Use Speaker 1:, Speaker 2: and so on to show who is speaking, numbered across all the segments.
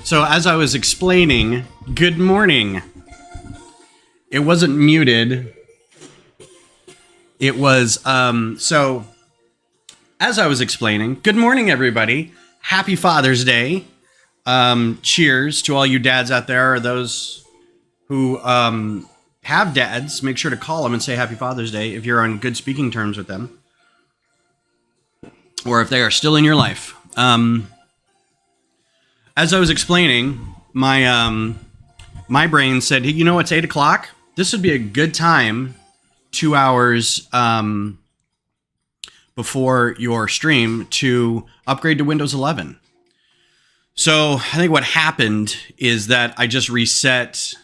Speaker 1: So as I was explaining, good morning. It wasn't muted. It was, so as I was explaining, good morning, everybody. Happy Father's Day. Cheers to all you dads out there, or those who have dads. Make sure to call them and say Happy Father's Day if you're on good speaking terms with them, or if they are still in your life. As I was explaining, my brain said, hey, you know, it's 8 o'clock. This would be a good time, 2 hours before your stream, to upgrade to Windows 11. So I think what happened is that I just reset.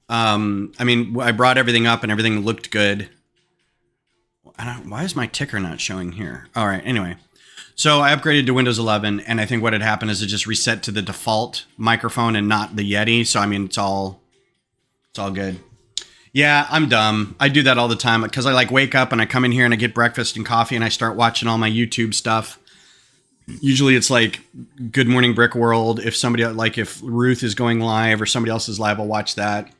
Speaker 1: I brought everything up and everything looked good. Why is my ticker not showing here? All right. Anyway, so I upgraded to Windows 11, and I think what had happened is it just reset to the default microphone and not the Yeti. So I mean, it's all good. Yeah, I'm dumb. I do that all the time because I wake up and I come in here and I get breakfast and coffee and I start watching all my YouTube stuff. Usually it's like Good Morning Brick World. If somebody, if Ruth is going live or somebody else is live, I'll watch that.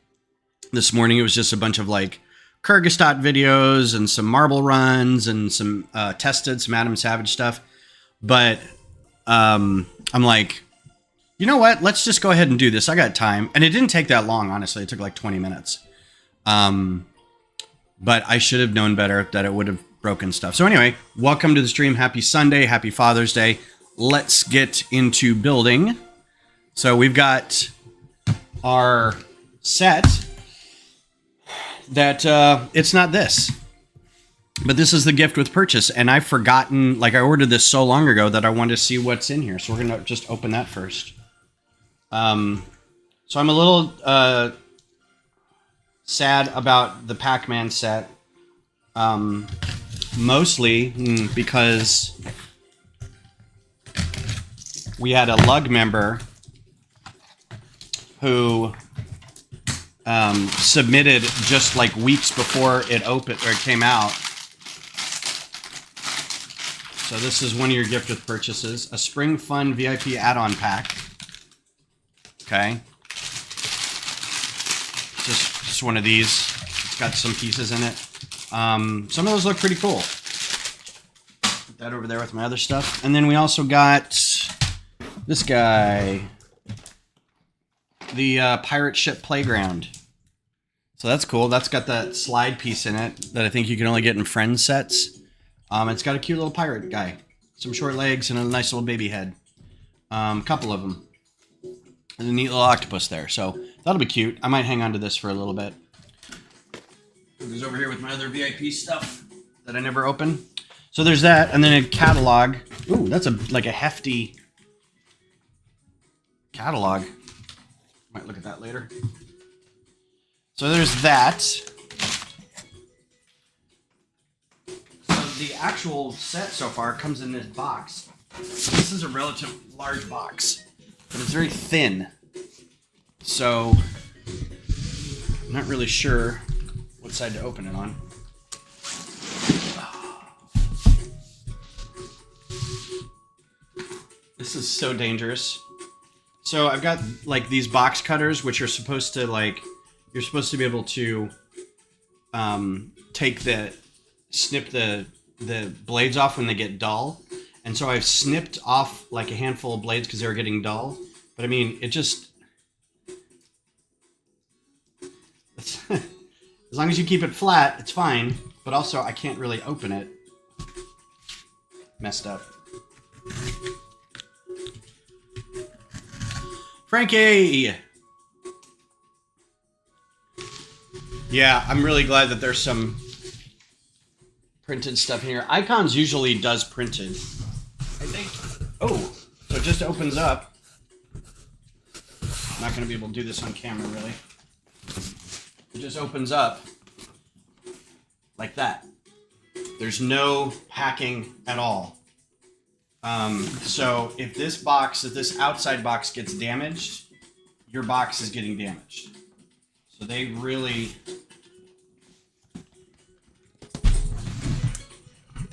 Speaker 1: This morning it was just a bunch of Kyrgyzstan videos and some marble runs and some tested, some Adam Savage stuff. But I'm like, you know what? Let's just go ahead and do this. I got time. And it didn't take that long, honestly. It took 20 minutes. But I should have known better that it would have broken stuff. So anyway, welcome to the stream. Happy Sunday. Happy Father's Day. Let's get into building. So we've got our set that it's not this, but this is the gift with purchase. And I've forgotten, I ordered this so long ago that I wanted to see what's in here. So we're going to just open that first. So I'm a little sad about the Pac-Man set. Mostly because we had a lug member who submitted just weeks before it opened or it came out. So this is one of your gift with purchases, a Spring Fun VIP add-on pack. Okay. Just one of these. It's got some pieces in it. Some of those look pretty cool. Put that over there with my other stuff. And then we also got this guy, the Pirate Ship Playground. So that's cool. That's got that slide piece in it that I think you can only get in Friends sets. It's got a cute little pirate guy, some short legs, and a nice little baby head. A couple of them. And a neat little octopus there. So that'll be cute. I might hang on to this for a little bit. Goes over here with my other VIP stuff that I never open. So there's that, and then a catalog. Ooh, that's a hefty catalog. Might look at that later. So there's that. So the actual set so far comes in this box. This is a relatively large box, but it's very thin. So I'm not really sure what side to open it on. This is so dangerous. So I've got these box cutters, which are supposed to you're supposed to be able to snip the blades off when they get dull. And so I've snipped off a handful of blades because they were getting dull. But I mean, it just as long as you keep it flat, it's fine. But also, I can't really open it. Messed up. Frankie! Yeah, I'm really glad that there's some printed stuff here. Icons usually does printed, I think. Oh, so it just opens up. I'm not going to be able to do this on camera, really. It just opens up like that. There's no packing at all. So if this outside box gets damaged, your box is getting damaged. So they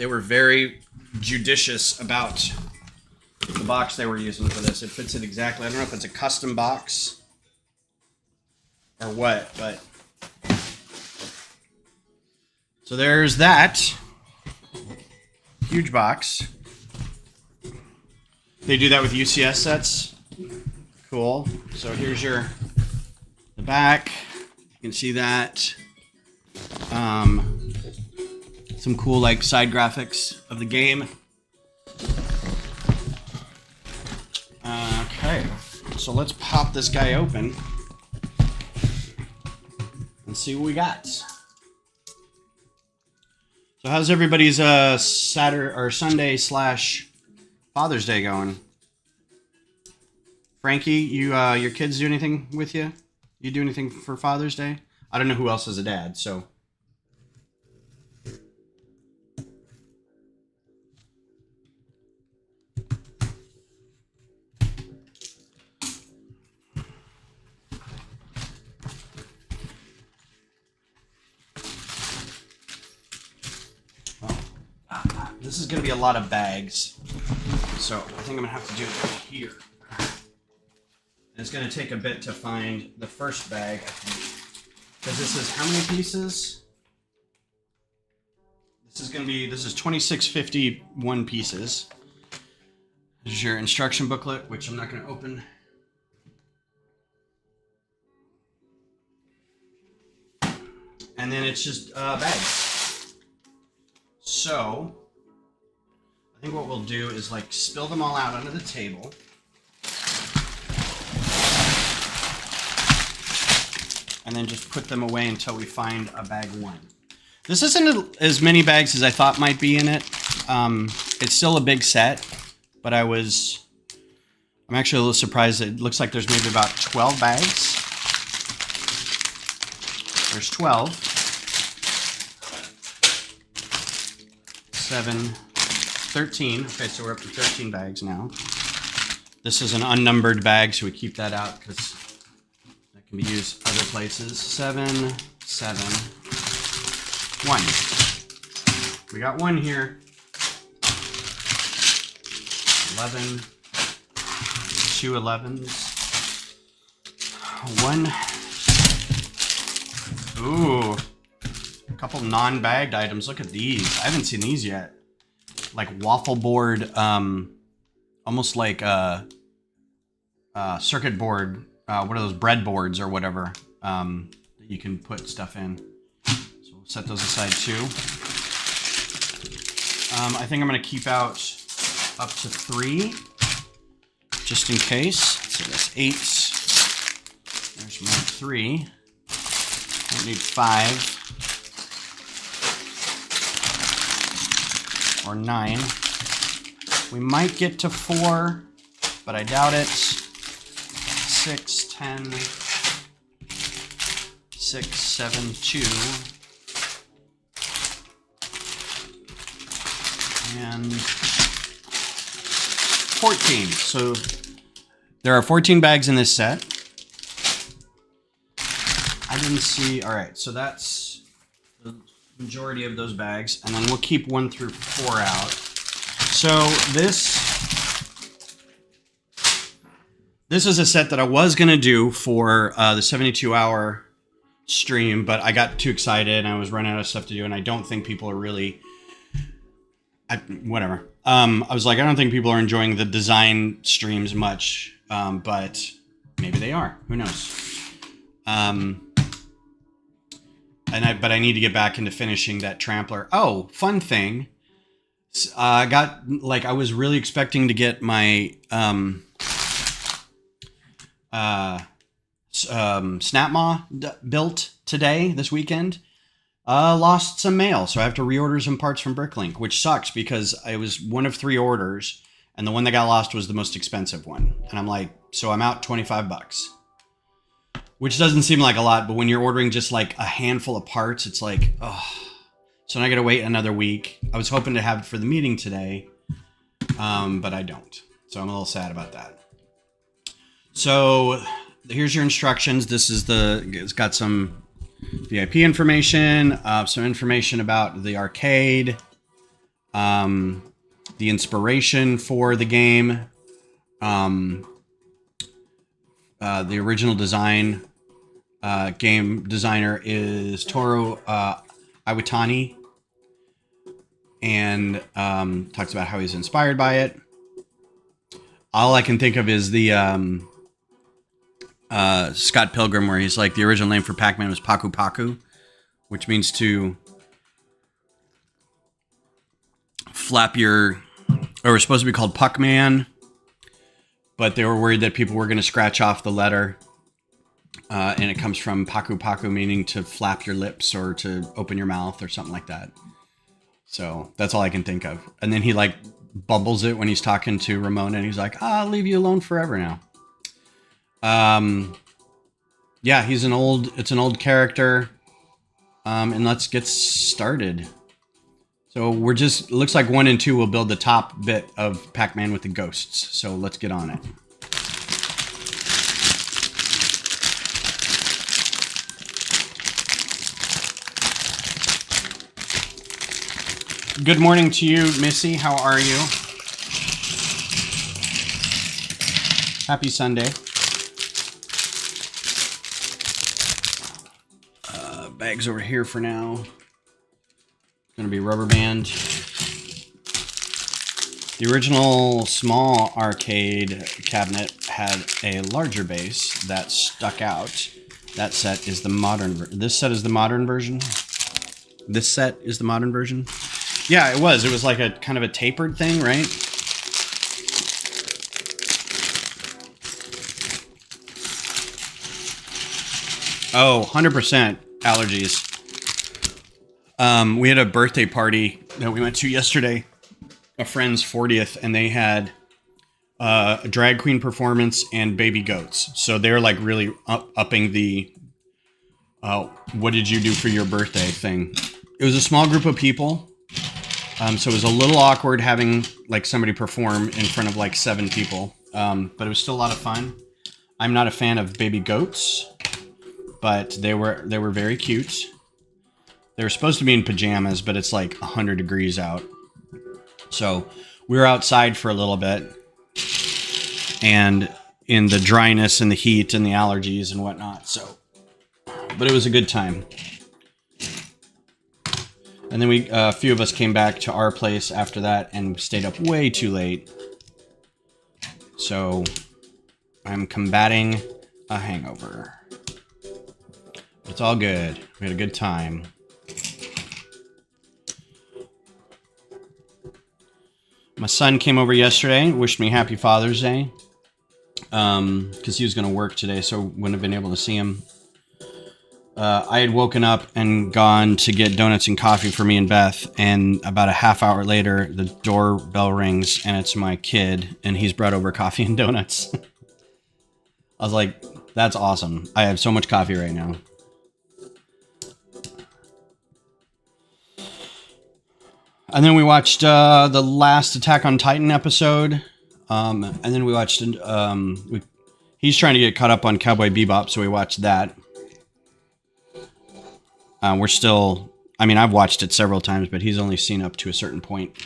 Speaker 1: were very judicious about the box they were using for this. It fits it exactly. I don't know if it's a custom box or what, but... So there's that. Huge box. They do that with UCS sets. Cool. So here's the back. You can see that. Some cool like side graphics of the game. Okay, so let's pop this guy open and see what we got. So how's everybody's Saturday or Sunday / Father's Day going? Frankie, your kids do anything with you? You do anything for Father's Day? I don't know who else is a dad, so. This is going to be a lot of bags, so I think I'm going to have to do it here. And it's going to take a bit to find the first bag, I think, because this is how many pieces? This is 2651 pieces. This is your instruction booklet, which I'm not going to open. And then it's just bags. So I think what we'll do is like spill them all out onto the table. And then just put them away until we find a bag one. This isn't as many bags as I thought might be in it. It's still a big set, but I'm actually a little surprised. It looks like there's maybe about 12 bags. There's 12. 7, 13. Okay, so we're up to 13 bags now. This is an unnumbered bag, so we keep that out because that can be used other places. 7, 7, 1. We got one here. 11. 2 11s. 1. Ooh. A couple non-bagged items. Look at these. I haven't seen these yet. Like waffle board, almost like a circuit board. What are those, bread boards or whatever that you can put stuff in. So we'll set those aside too. I think I'm going to keep out up to 3 just in case. So that's 8. There's more 3. Don't need 5. Or 9. We might get to 4, but I doubt it. 6, 10, 6, 7, 2. And 14. So there are 14 bags in this set. I didn't see. All right, so that's the majority of those bags, and then we'll keep 1 through 4 out. So this is a set that I was gonna do for the 72-hour stream, but I got too excited and I was running out of stuff to do, and I don't think people are really. Whatever. I was like, I don't think people are enjoying the design streams much, but maybe they are. Who knows? But I need to get back into finishing that Trampler. Oh, fun thing. I was really expecting to get my SnapMaw built this weekend. Lost some mail, so I have to reorder some parts from Bricklink, which sucks because it was one of 3 orders, and the one that got lost was the most expensive one. And I'm like, so I'm out $25. Which doesn't seem like a lot, but when you're ordering just like a handful of parts, it's like, oh. So now I gotta wait another week. I was hoping to have it for the meeting today, but I don't. So I'm a little sad about that. So here's your instructions. It's got some VIP information, some information about the arcade, the inspiration for the game, The original design game designer is Toru Iwatani, and talks about how he's inspired by it. All I can think of is the Scott Pilgrim, where he's like, the original name for Pac-Man was Paku Paku, which means to flap your, or it was supposed to be called Puck-Man, but they were worried that people were going to scratch off the letter. And it comes from Paku Paku, meaning to flap your lips or to open your mouth or something like that. So that's all I can think of. And then he like bubbles it when he's talking to Ramona, and he's like, I'll leave you alone forever now. Yeah, it's an old character. And let's get started. So looks like 1 and 2 will build the top bit of Pac-Man with the ghosts. So let's get on it. Good morning to you, Missy. How are you? Happy Sunday. Bags over here for now. Gonna be rubber band. The original small arcade cabinet had a larger base that stuck out. That set is the modern. This set is the modern version. This set is the modern version. Yeah, it was. It was like a kind of a tapered thing, right? Oh, 100% allergies. We had a birthday party that we went to yesterday, a friend's 40th, and they had a drag queen performance and baby goats. So they're like really upping the what did you do for your birthday thing. It was a small group of people. So it was a little awkward having like somebody perform in front of like 7 people. But it was still a lot of fun. I'm not a fan of baby goats, but they were very cute. They were supposed to be in pajamas, but it's like 100 degrees out. So we were outside for a little bit, and in the dryness and the heat and the allergies and whatnot. So, but it was a good time. And then a few of us came back to our place after that and stayed up way too late. So I'm combating a hangover. It's all good. We had a good time. My son came over yesterday, wished me happy Father's Day. Because he was going to work today, so wouldn't have been able to see him. I had woken up and gone to get donuts and coffee for me and Beth, and about a half hour later, the doorbell rings, and it's my kid, and he's brought over coffee and donuts. I was like, that's awesome. I have so much coffee right now. And then we watched the last Attack on Titan episode, and then we watched... he's trying to get caught up on Cowboy Bebop, so we watched that. We're still, I mean, I've watched it several times, but he's only seen up to a certain point.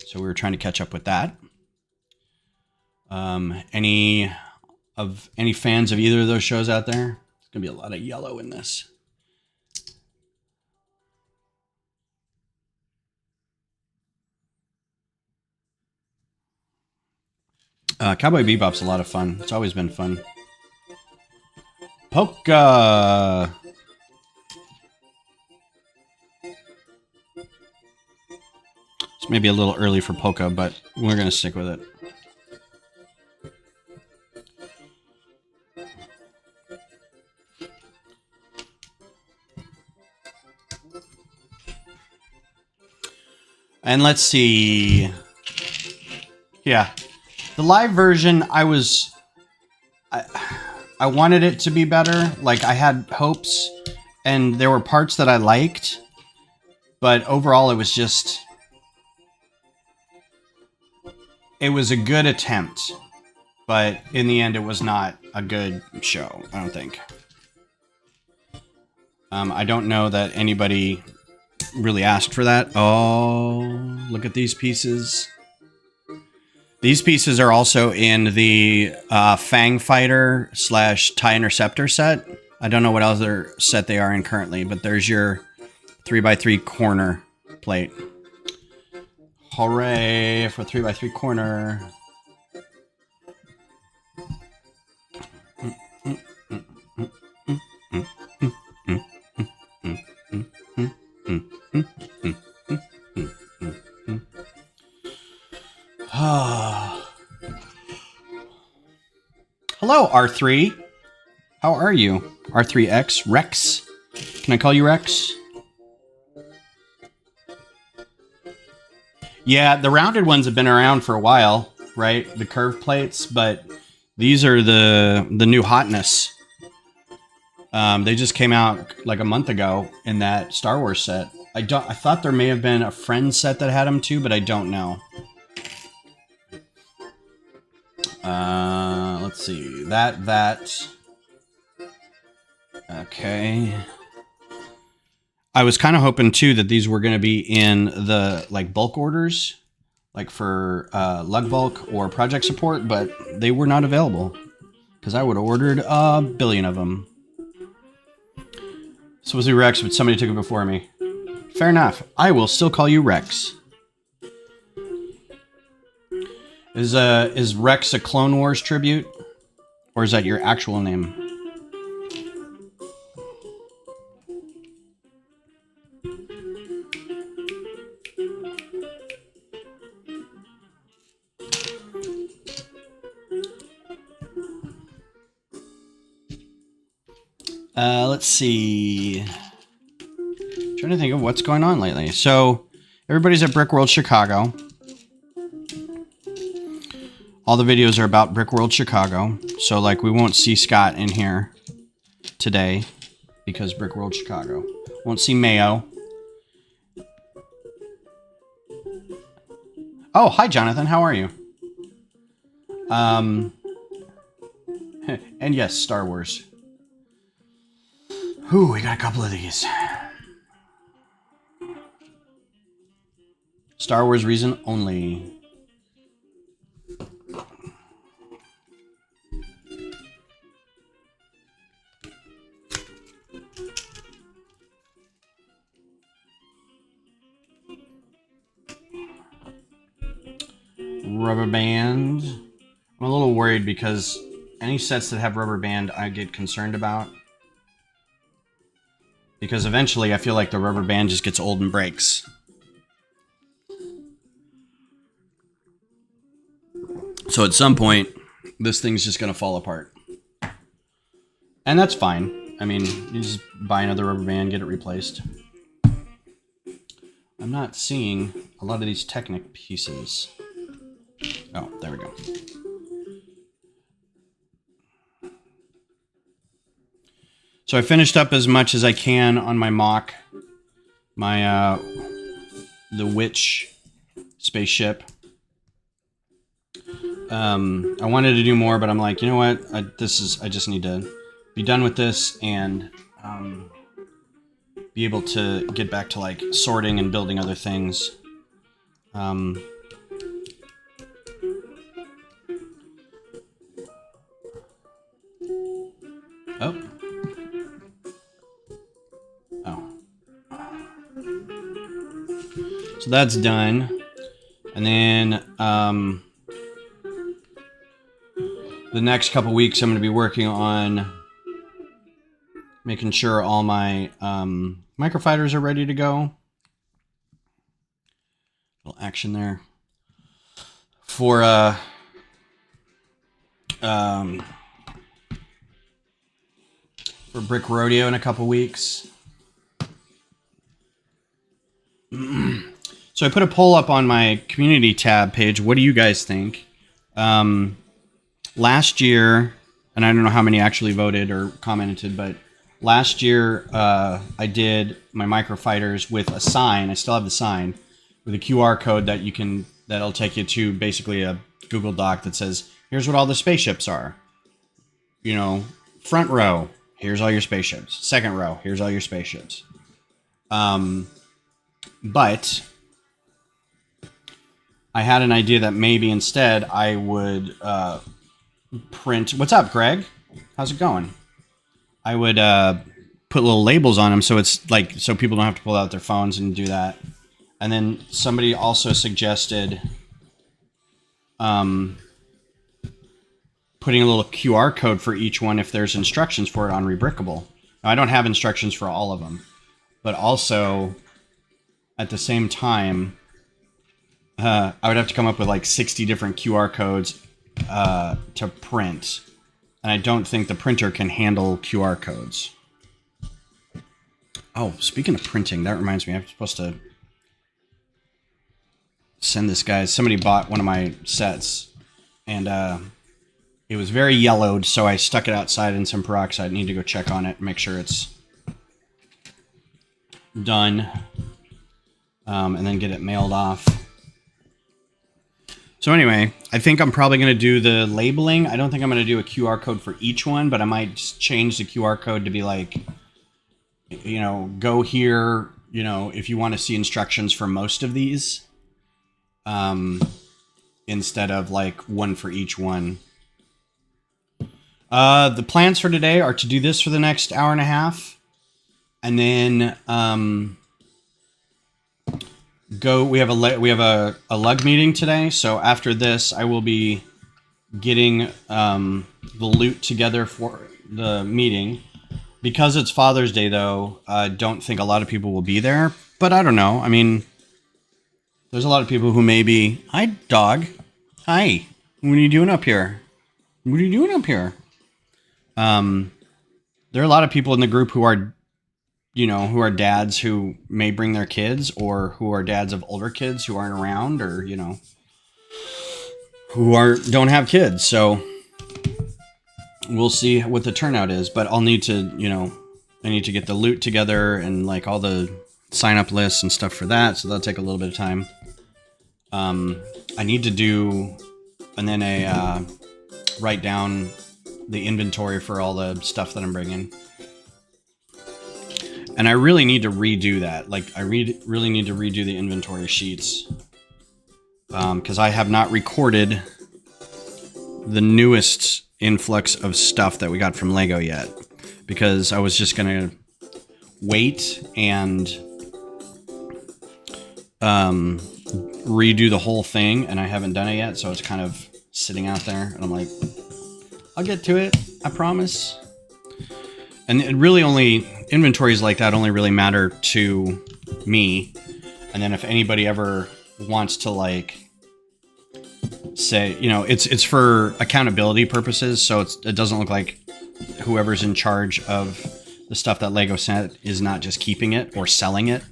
Speaker 1: So we were trying to catch up with that. Any fans of either of those shows out there? There's going to be a lot of yellow in this. Cowboy Bebop's a lot of fun. It's always been fun. Polka! It's maybe a little early for Polka, but we're going to stick with it. And let's see. Yeah. The live version, I wanted it to be better. Like, I had hopes, and there were parts that I liked, but overall it was just... It was a good attempt, but in the end it was not a good show, I don't think. I don't know that anybody really asked for that. Oh, look at these pieces. These pieces are also in the Fang Fighter / TIE Interceptor set. I don't know what other set they are in currently, but there's your 3x3 corner plate. Hooray for 3x3 corner. Hello, R3. How are you? R3X? Rex? Can I call you Rex? Yeah, the rounded ones have been around for a while, right? The curved plates, but these are the new hotness. They just came out like a month ago in that Star Wars set. I thought there may have been a friend set that had them too, but I don't know. Let's see. That. Okay. I was kind of hoping too that these were going to be in the like bulk orders, like for lug bulk or project support, but they were not available because I would have ordered a billion of them. Supposed to be Rex, but somebody took it before me. Fair enough. I will still call you Rex. Is Rex a Clone Wars tribute? Or is that your actual name? Let's see. Trying to think of what's going on lately. So, everybody's at Brick World Chicago. All the videos are about Brick World Chicago. So, like, we won't see Scott in here today because Brick World Chicago. Won't see Mayo. Oh, hi, Jonathan. How are you? And yes, Star Wars. Ooh, we got a couple of these. Star Wars reason only. Rubber band. I'm a little worried because any sets that have rubber band I get concerned about. Because eventually I feel like the rubber band just gets old and breaks. So at some point, this thing's just going to fall apart. And that's fine. I mean, you just buy another rubber band, get it replaced. I'm not seeing a lot of these Technic pieces. Oh, there we go. So I finished up as much as I can on my mock, the Witch spaceship. I wanted to do more, but I'm like, you know what? I just need to be done with this and be able to get back to like sorting and building other things. Oh. So that's done. And then the next couple weeks I'm going to be working on making sure all my microfighters are ready to go. Little action there. For Brick Rodeo in a couple weeks. So I put a poll up on my community tab page. What do you guys think? Last year, and I don't know how many actually voted or commented, but last year I did my microfighters with a sign. I still have the sign with a QR code that'll take you to basically a Google Doc that says, here's what all the spaceships are. You know, front row, here's all your spaceships. Second row, here's all your spaceships. But I had an idea that maybe instead I would print. What's up, Greg? How's it going? I would put little labels on them so it's like so people don't have to pull out their phones and do that. And then somebody also suggested putting a little QR code for each one if there's instructions for it on Rebrickable. Now, I don't have instructions for all of them, but also at the same time, I would have to come up with like 60 different QR codes to print. And I don't think the printer can handle QR codes. Oh, speaking of printing, that reminds me, I'm supposed to send this guy. Somebody bought one of my sets, and it was very yellowed, so I stuck it outside in some peroxide. I need to go check on it and make sure it's done, and then get it mailed off. So anyway, I think I'm probably going to do the labeling. I don't think I'm going to do a QR code for each one, but I might just change the QR code to be like, you know, go here, you know, if you want to see instructions for most of these, instead of like one for each one. The plans for today are to do this for the next hour and a half, and then we have a lug meeting today. So after this, I will be getting the loot together for the meeting. Because it's Father's Day, though, I don't think a lot of people will be there. But I don't know. I mean, there's a lot of people who may be... Hi, dog. Hi. What are you doing up here? What are you doing up here? There are a lot of people in the group who are, you know, who are dads who may bring their kids, or who are dads of older kids who aren't around, or, you know, who don't have kids. So we'll see what the turnout is, but I'll need to, you know, I need to get the loot together and like all the sign up lists and stuff for that. So that'll take a little bit of time. I need to do, and then write down the inventory for all the stuff that I'm bringing. And I really need to redo that. Like I really need to redo the inventory sheets. Cause I have not recorded the newest influx of stuff that we got from Lego yet, because I was just gonna wait and redo the whole thing, and I haven't done it yet, so it's kind of sitting out there, and I'm like, I'll get to it, I promise. And it really only inventories like that only really matter to me, and then if anybody ever wants to like say, you know, it's for accountability purposes, so it doesn't look like whoever's in charge of the stuff that Lego sent is not just keeping it or selling it.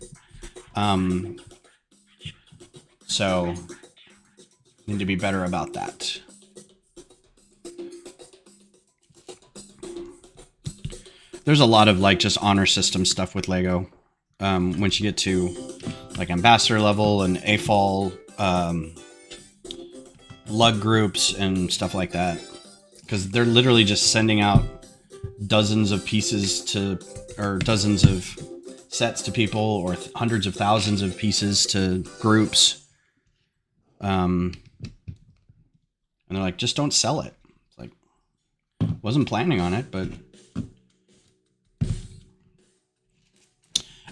Speaker 1: So need to be better about that. There's a lot of like just honor system stuff with Lego. Once you get to like ambassador level and AFOL, lug groups and stuff like that, because they're literally just sending out dozens of pieces to, or dozens of sets to people, or hundreds of thousands of pieces to groups. And they're like, just don't sell it. It's like, wasn't planning on it, but.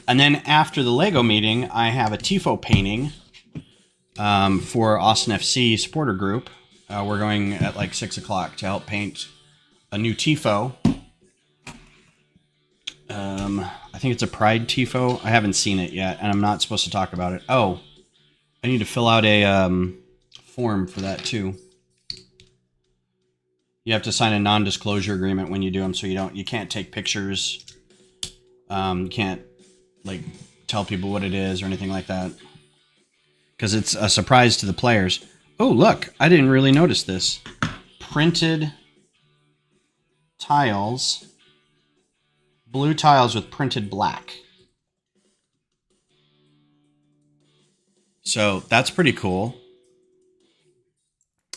Speaker 1: And then after the Lego meeting, I have a TIFO painting for Austin FC supporter group. We're going at like 6 o'clock to help paint a new TIFO. I think it's a Pride TIFO. I haven't seen it yet, and I'm not supposed to talk about it. Oh, I need to fill out a form for that too. You have to sign a non-disclosure agreement when you do them, so you can't take pictures. You can't like tell people what it is or anything like that, because it's a surprise to the players. Oh, look, I didn't really notice this. Printed tiles, blue tiles with printed black. So that's pretty cool.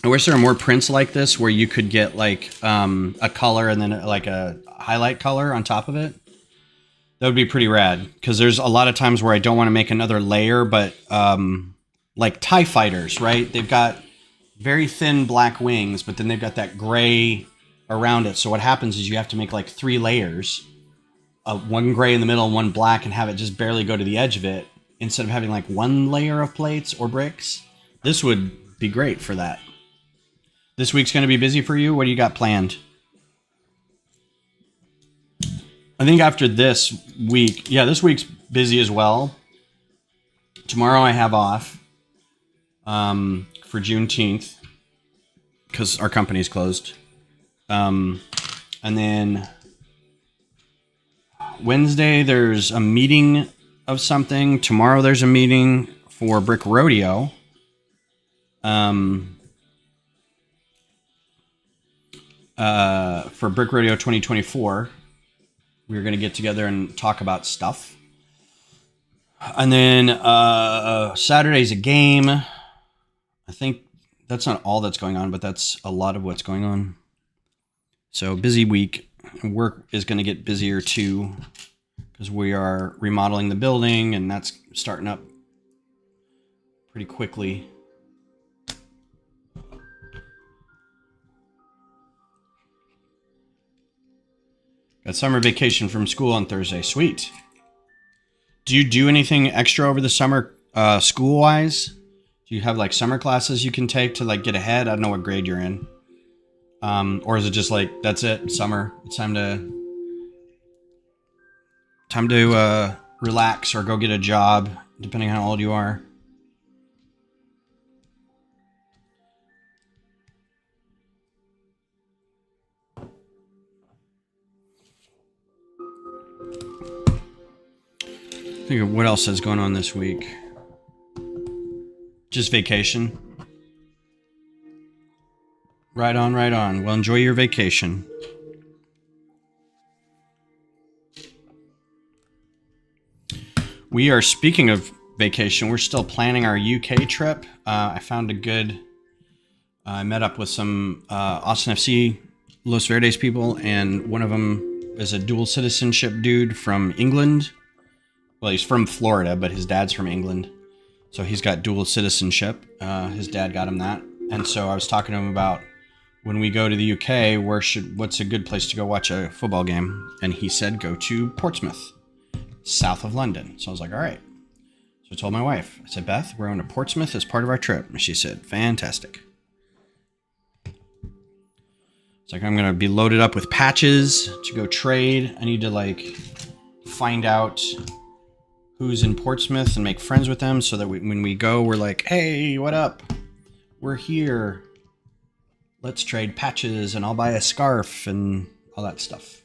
Speaker 1: I wish there were more prints like this where you could get like a color and then like a highlight color on top of it. That would be pretty rad, because there's a lot of times where I don't want to make another layer, but like TIE fighters, right? They've got very thin black wings, but then they've got that gray around it. So what happens is you have to make like 3 layers, one gray in the middle and one black, and have it just barely go to the edge of it instead of having like 1 layer of plates or bricks. This would be great for that. This week's going to be busy for you. What do you got planned? I think after this week, yeah, this week's busy as well. Tomorrow I have off for Juneteenth because our company's closed. And then Wednesday there's a meeting of something. Tomorrow there's a meeting for Brick Rodeo. For Brick Rodeo 2024. We're going to get together and talk about stuff. And then Saturday's a game. I think that's not all that's going on, but that's a lot of what's going on. So busy week. Work is going to get busier too because we are remodeling the building and that's starting up pretty quickly. Got summer vacation from school on Thursday. Sweet. Do you do anything extra over the summer school-wise? Do you have like summer classes you can take to like get ahead? I don't know what grade you're in. Or is it just like, that's it, summer. It's time to relax or go get a job, depending on how old you are. Think of what else is going on this week. Just vacation. Right on, right on. Well, enjoy your vacation. We are, speaking of vacation, we're still planning our UK trip. I found a good... I met up with some Austin FC Los Verdes people, and one of them is a dual citizenship dude from England. Well, he's from Florida, but his dad's from England. So he's got dual citizenship. His dad got him that. And so I was talking to him about when we go to the UK, what's a good place to go watch a football game? And he said, go to Portsmouth, south of London. So I was like, all right. So I told my wife, I said, Beth, we're going to Portsmouth as part of our trip. And she said, fantastic. It's like, I'm going to be loaded up with patches to go trade. I need to like find out who's in Portsmouth and make friends with them so that when we go, we're like, hey, what up? We're here. Let's trade patches and I'll buy a scarf and all that stuff.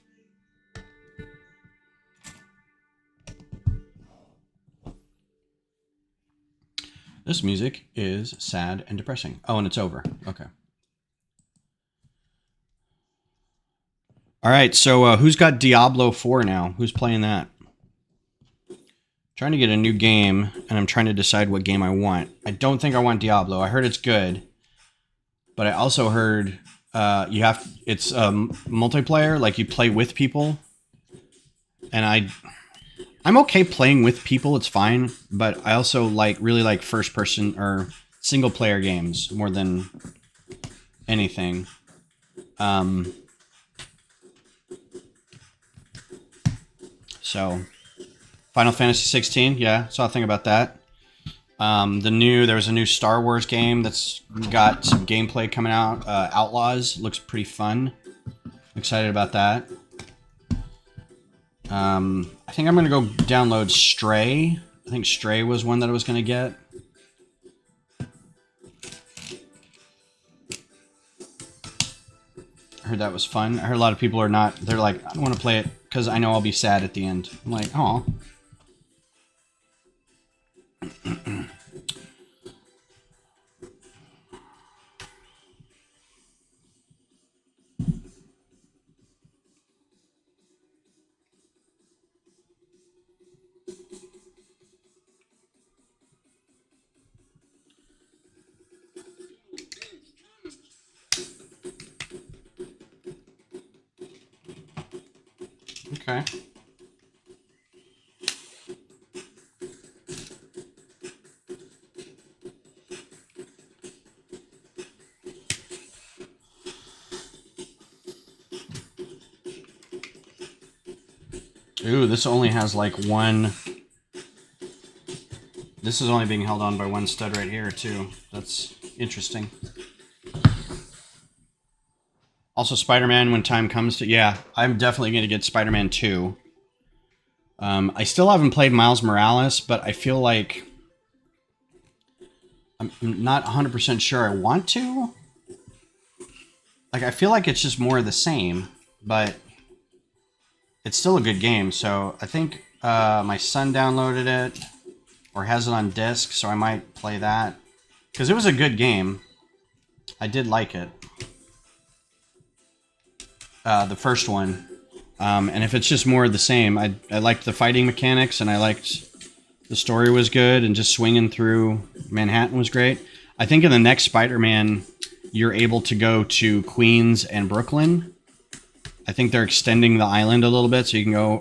Speaker 1: This music is sad and depressing. Oh, and it's over. Okay. All right, so who's got Diablo 4 now? Who's playing that? Trying to get a new game, and I'm trying to decide what game I want. I don't think I want Diablo. I heard it's good, but I also heard it's multiplayer, like you play with people, and I'm okay playing with people. It's fine, but I also really like first person or single player games more than anything. So. Final Fantasy 16, yeah, saw a thing about that. There was a new Star Wars game that's got some gameplay coming out. Outlaws looks pretty fun. I'm excited about that. I think I'm gonna go download Stray. I think Stray was one that I was gonna get. I heard that was fun. I heard a lot of people are not. They're like, I don't want to play it because I know I'll be sad at the end. I'm like, oh. Okay. Ooh, this only has like one. This is only being held on by one stud right here, too. That's interesting. Also, Spider-Man, when time comes to... Yeah, I'm definitely going to get Spider-Man 2. I still haven't played Miles Morales, but I feel like... I'm not 100% sure I want to. Like, I feel like it's just more of the same, but... It's still a good game, so I think my son downloaded it, or has it on disc, so I might play that. Because it was a good game. I did like it. The first one. And if it's just more of the same, I liked the fighting mechanics, and I liked the story was good, and just swinging through Manhattan was great. I think in the next Spider-Man, you're able to go to Queens and Brooklyn. I think they're extending the island a little bit, so you can go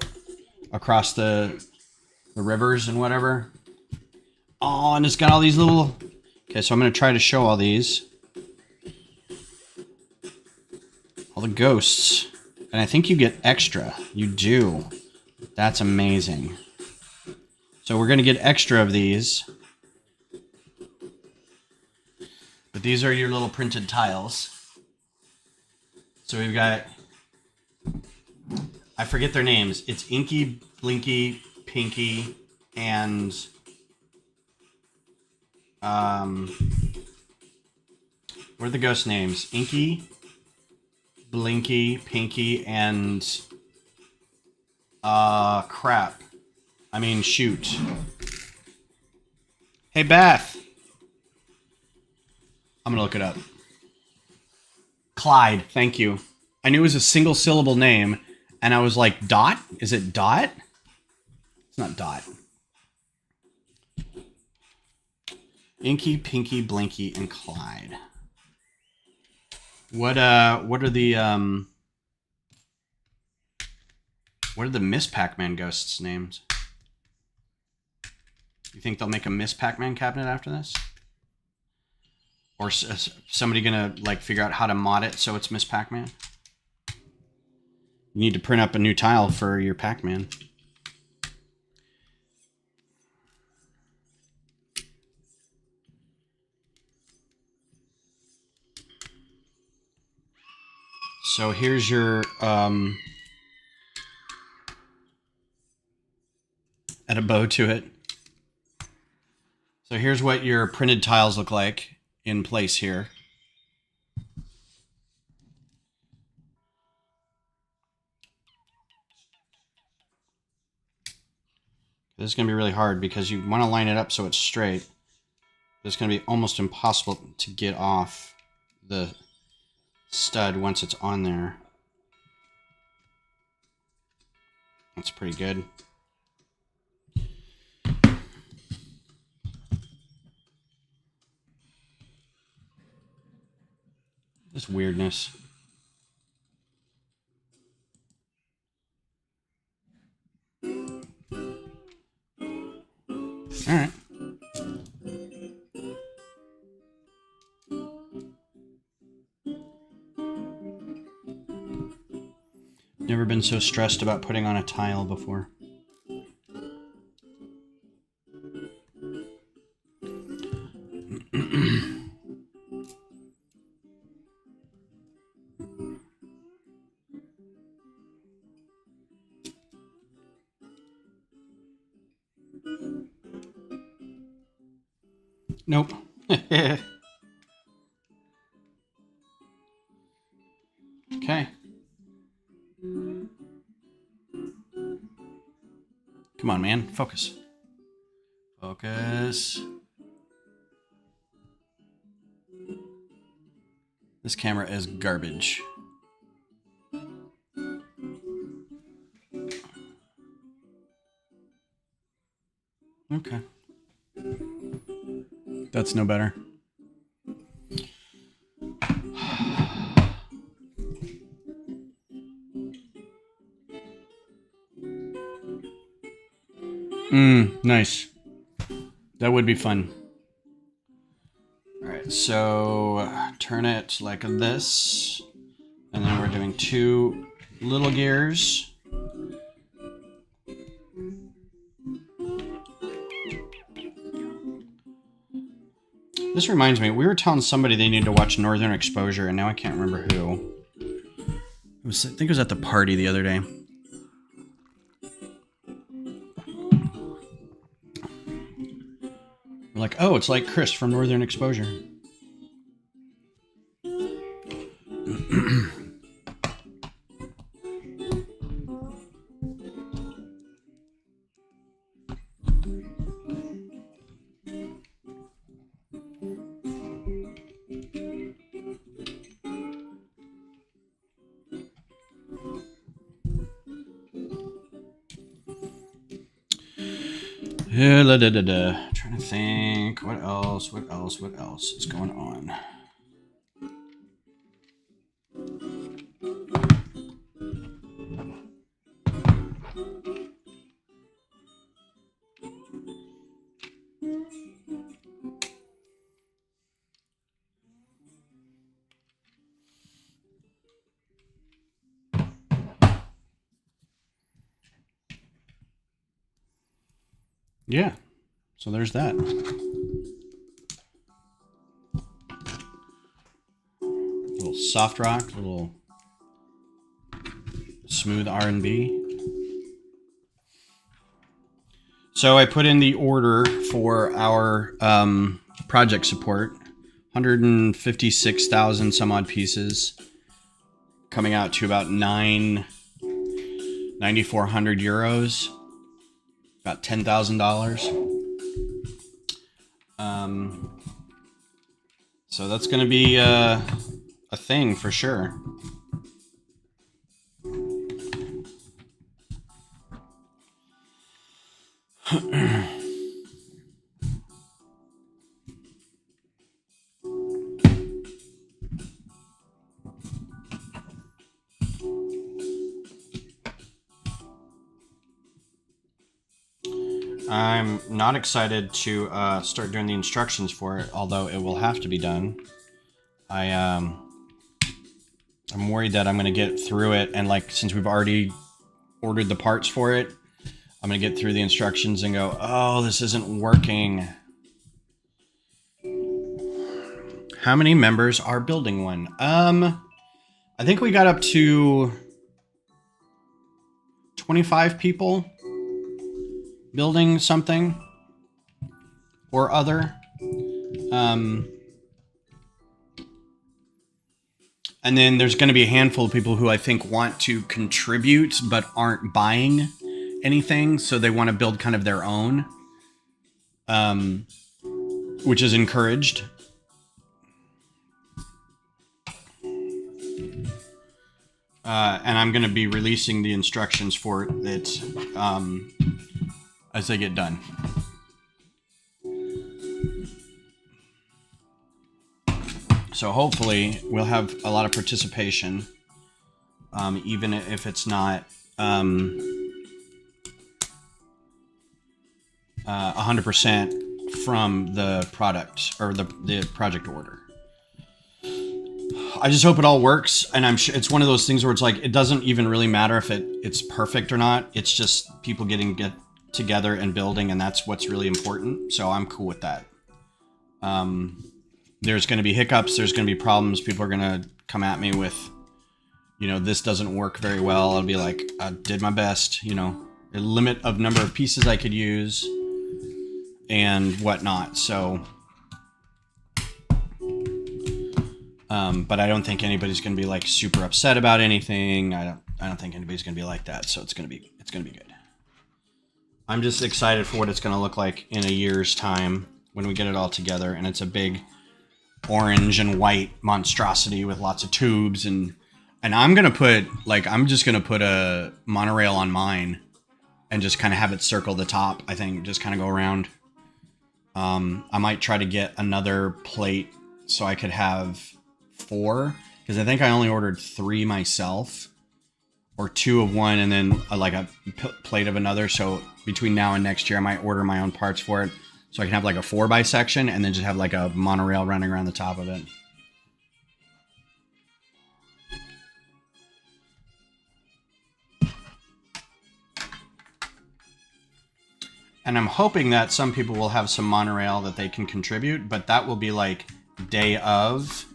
Speaker 1: across the rivers and whatever. Oh, and it's got all these little... Okay, so I'm going to try to show all these. All the ghosts. And I think you get extra. You do. That's amazing. So we're going to get extra of these. But these are your little printed tiles. So we've got... I forget their names. It's Inky, Blinky, Pinky, and... what are the ghost names? Inky, Blinky, Pinky, and... crap. I mean, shoot. Hey, Beth. I'm gonna look it up. Clyde, thank you. I knew it was a single syllable name, and I was like, Dot? Is it Dot? It's not Dot. Inky, Pinky, Blinky, and Clyde. What are the Miss Pac-Man ghosts' names? You think they'll make a Miss Pac-Man cabinet after this? Or somebody gonna like figure out how to mod it so it's Miss Pac-Man? You need to print up a new tile for your Pac-Man. So here's your add a bow to it. So here's what your printed tiles look like in place here. This is going to be really hard because you want to line it up so it's straight. It's going to be almost impossible to get off the stud once it's on there. That's pretty good. This weirdness. All right. Never been so stressed about putting on a tile before. Nope. Okay. Come on, man. Focus. Focus. This camera is garbage. Okay. That's no better. Nice. That would be fun. All right, so turn it like this. And then we're doing 2 little gears. This reminds me, we were telling somebody they needed to watch Northern Exposure, and now I can't remember who. I think it was at the party the other day. We're like, oh, it's like Chris from Northern Exposure. Trying to think, what else is going on? Yeah, so there's that. Little soft rock, little smooth R&B. So I put in the order for our project support, 156,000 some odd pieces, coming out to about 9,400 euros, about $10,000. So that's going to be a thing for sure. I'm not excited to start doing the instructions for it, although it will have to be done. I'm worried that I'm going to get through it, and like since we've already ordered the parts for it, I'm going to get through the instructions and go, oh, this isn't working. How many members are building one? I think we got up to 25 people building something or other. And then there's going to be a handful of people who I think want to contribute but aren't buying anything, so they want to build kind of their own, which is encouraged. And I'm going to be releasing the instructions for it as they get done. So hopefully we'll have a lot of participation, even if it's not 100% from the product or the project order. I just hope it all works, and I'm sure it's one of those things where it's like it doesn't even really matter if it's perfect or not. It's just people get together and building, and that's what's really important. So I'm cool with that. There's going to be hiccups. There's going to be problems. People are going to come at me with, this doesn't work very well. I'll be like, I did my best, a limit of number of pieces I could use and whatnot. So, but I don't think anybody's going to be like super upset about anything. I don't think anybody's going to be like that. So it's going to be good. I'm just excited for what it's going to look like in a year's time when we get it all together, and it's a big orange and white monstrosity with lots of tubes, and I'm just gonna put a monorail on mine and just kind of have it circle the top. I think just kind of go around. I might try to get another plate so I could have 4, because I think I only ordered 3 myself, or 2 of one and then like a plate of another. So between now and next year I might order my own parts for it, so I can have like a 4x section and then just have like a monorail running around the top of it. And I'm hoping that some people will have some monorail that they can contribute, but that will be like day of.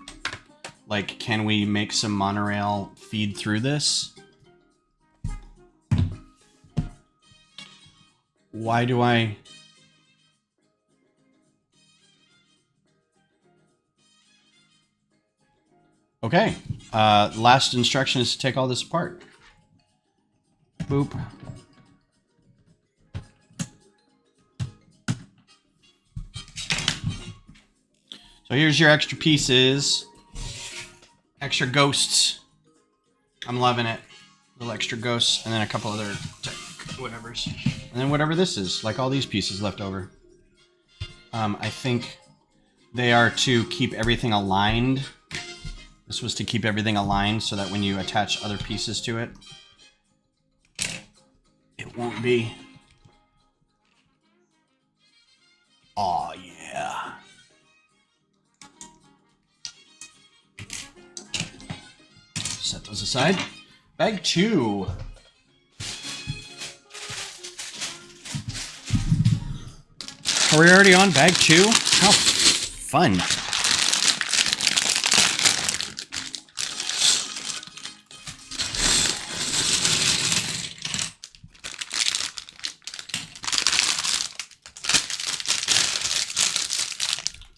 Speaker 1: Like, can we make some monorail feed through this? Why do I... Okay. Last instruction is to take all this apart. Boop. So here's your extra pieces. Extra ghosts. I'm loving it. Little extra ghosts, and then a couple other whatevers. And then whatever this is, like all these pieces left over. I think they are to keep everything aligned. This was to keep everything aligned so that when you attach other pieces to it, it won't be. Aw, yeah. Set those aside. Bag 2. Are we already on bag 2? How fun.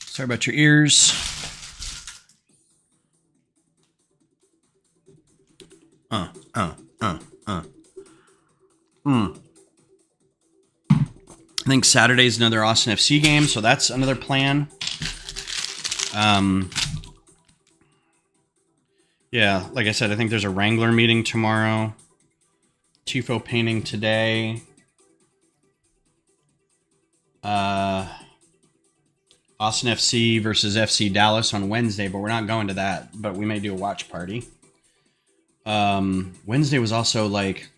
Speaker 1: Sorry about your ears. I think Saturday's another Austin FC game, so that's another plan. Yeah, like I said, I think there's a Wrangler meeting tomorrow. Tifo painting today. Austin FC versus FC Dallas on Wednesday, but we're not going to that. But we may do a watch party. Wednesday was also like...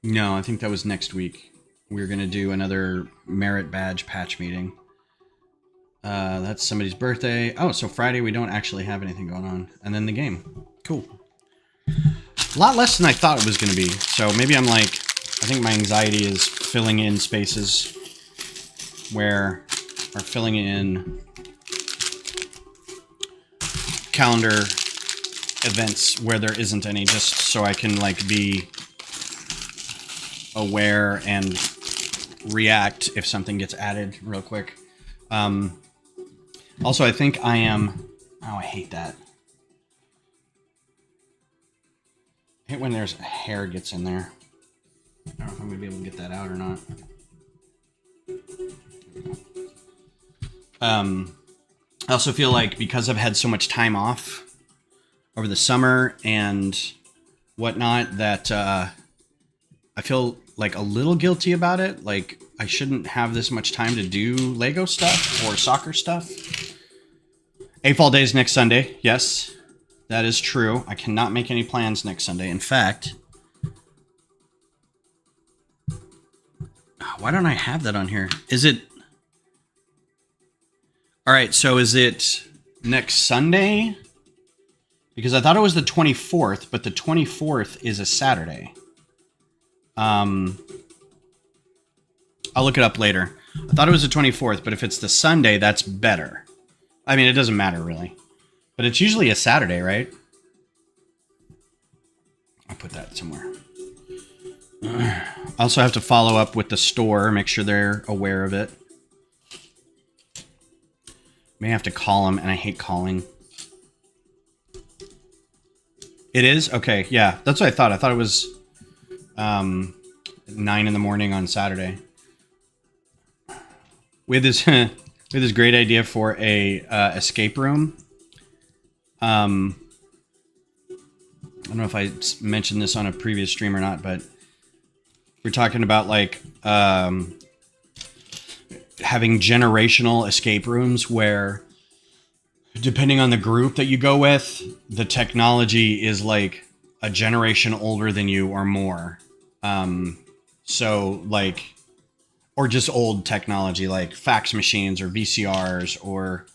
Speaker 1: No, I think that was next week. We're going to do another merit badge patch meeting. That's somebody's birthday. Oh, so Friday we don't actually have anything going on. And then the game. Cool. A lot less than I thought it was going to be. So maybe I'm like... I think my anxiety is filling in spaces where... Or filling in... calendar events where there isn't any, just so I can like be aware and react if something gets added real quick. Also, I think I am... Oh, I hate that. I hate when there's hair gets in there. I don't know if I'm going to be able to get that out or not. I also feel like because I've had so much time off over the summer and whatnot that I feel like a little guilty about it. Like I shouldn't have this much time to do Lego stuff or soccer stuff. AFAL Day is next Sunday. Yes, that is true. I cannot make any plans next Sunday. In fact, why don't I have that on here? Is it... All right, so is it next Sunday? Because I thought it was the 24th, but the 24th is a Saturday. I'll look it up later. I thought it was the 24th, but if it's the Sunday, that's better. I mean, it doesn't matter, really. But it's usually a Saturday, right? I'll put that somewhere. I also have to follow up with the store, make sure they're aware of it. May have to call them, and I hate calling. It is? Okay, yeah. That's what I thought. I thought it was 9 in the morning on Saturday. We had this, we had this great idea for a escape room. I don't know if I mentioned this on a previous stream or not, but we're talking about like... having generational escape rooms where, depending on the group that you go with, the technology is like a generation older than you or more. So like, or just old technology like fax machines or VCRs or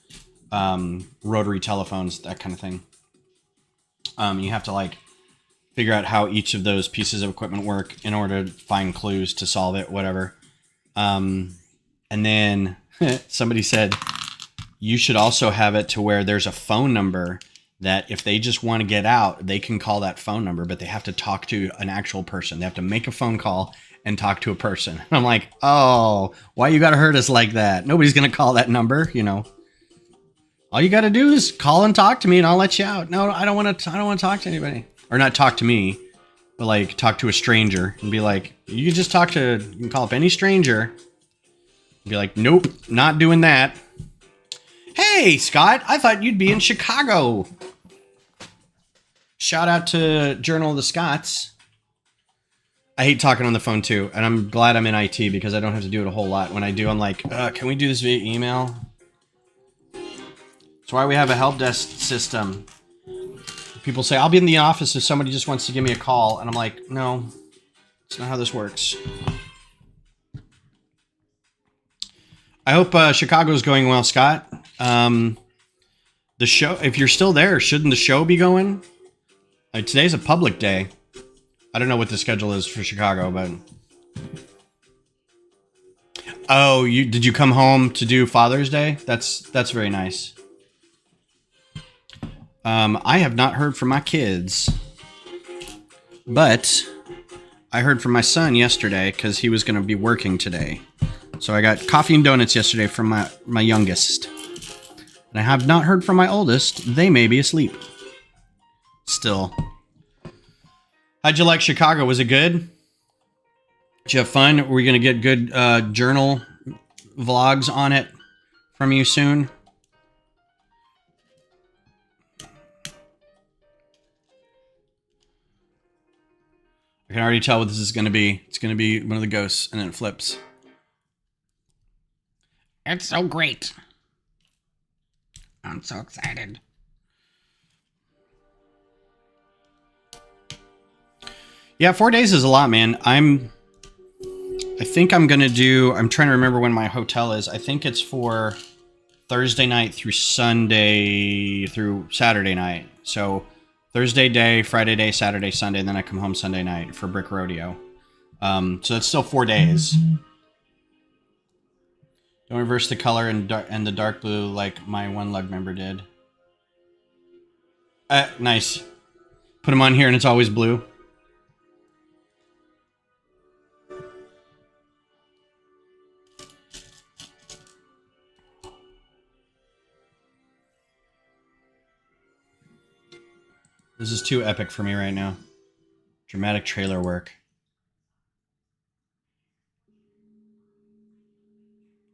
Speaker 1: rotary telephones, that kind of thing. You have to like figure out how each of those pieces of equipment work in order to find clues to solve it, whatever. And then somebody said, you should also have it to where there's a phone number that if they just want to get out, they can call that phone number, but they have to talk to an actual person. They have to make a phone call and talk to a person. And I'm like, oh, why you got to hurt us like that? Nobody's going to call that number, you know. All you got to do is call and talk to me and I'll let you out. No, I don't want to talk to anybody. Or not talk to me, but like talk to a stranger and be like, you can just you can call up any stranger. And be like, nope, not doing that. Hey, Scott, I thought you'd be in Chicago. Shout out to Journal of the Scots. I hate talking on the phone too, and I'm glad I'm in IT because I don't have to do it a whole lot. When I do, I'm like, can we do this via email? That's why we have a help desk system. People say, I'll be in the office if somebody just wants to give me a call. And I'm like, no, that's not how this works. I hope Chicago's going well, Scott. The show, if you're still there, shouldn't the show be going? Today's a public day. I don't know what the schedule is for Chicago, but... Oh, did you come home to do Father's Day? That's very nice. I have not heard from my kids, but I heard from my son yesterday because he was going to be working today. So I got coffee and donuts yesterday from my youngest. And I have not heard from my oldest. They may be asleep. Still. How'd you like Chicago? Was it good? Did you have fun? Are we going to get good journal vlogs on it from you soon? I can already tell what this is going to be. It's going to be one of the ghosts, and then it flips. It's so great. I'm so excited. Yeah, 4 days is a lot, man. I think I'm going to do... I'm trying to remember when my hotel is. I think it's for Thursday night through Sunday through Saturday night. So... Thursday day, Friday day, Saturday, Sunday, and then I come home Sunday night for Brick Rodeo. So it's still 4 days. Don't reverse the color and the dark blue like my one lug member did. Nice. Put them on here and it's always blue. This is too epic for me right now. Dramatic trailer work.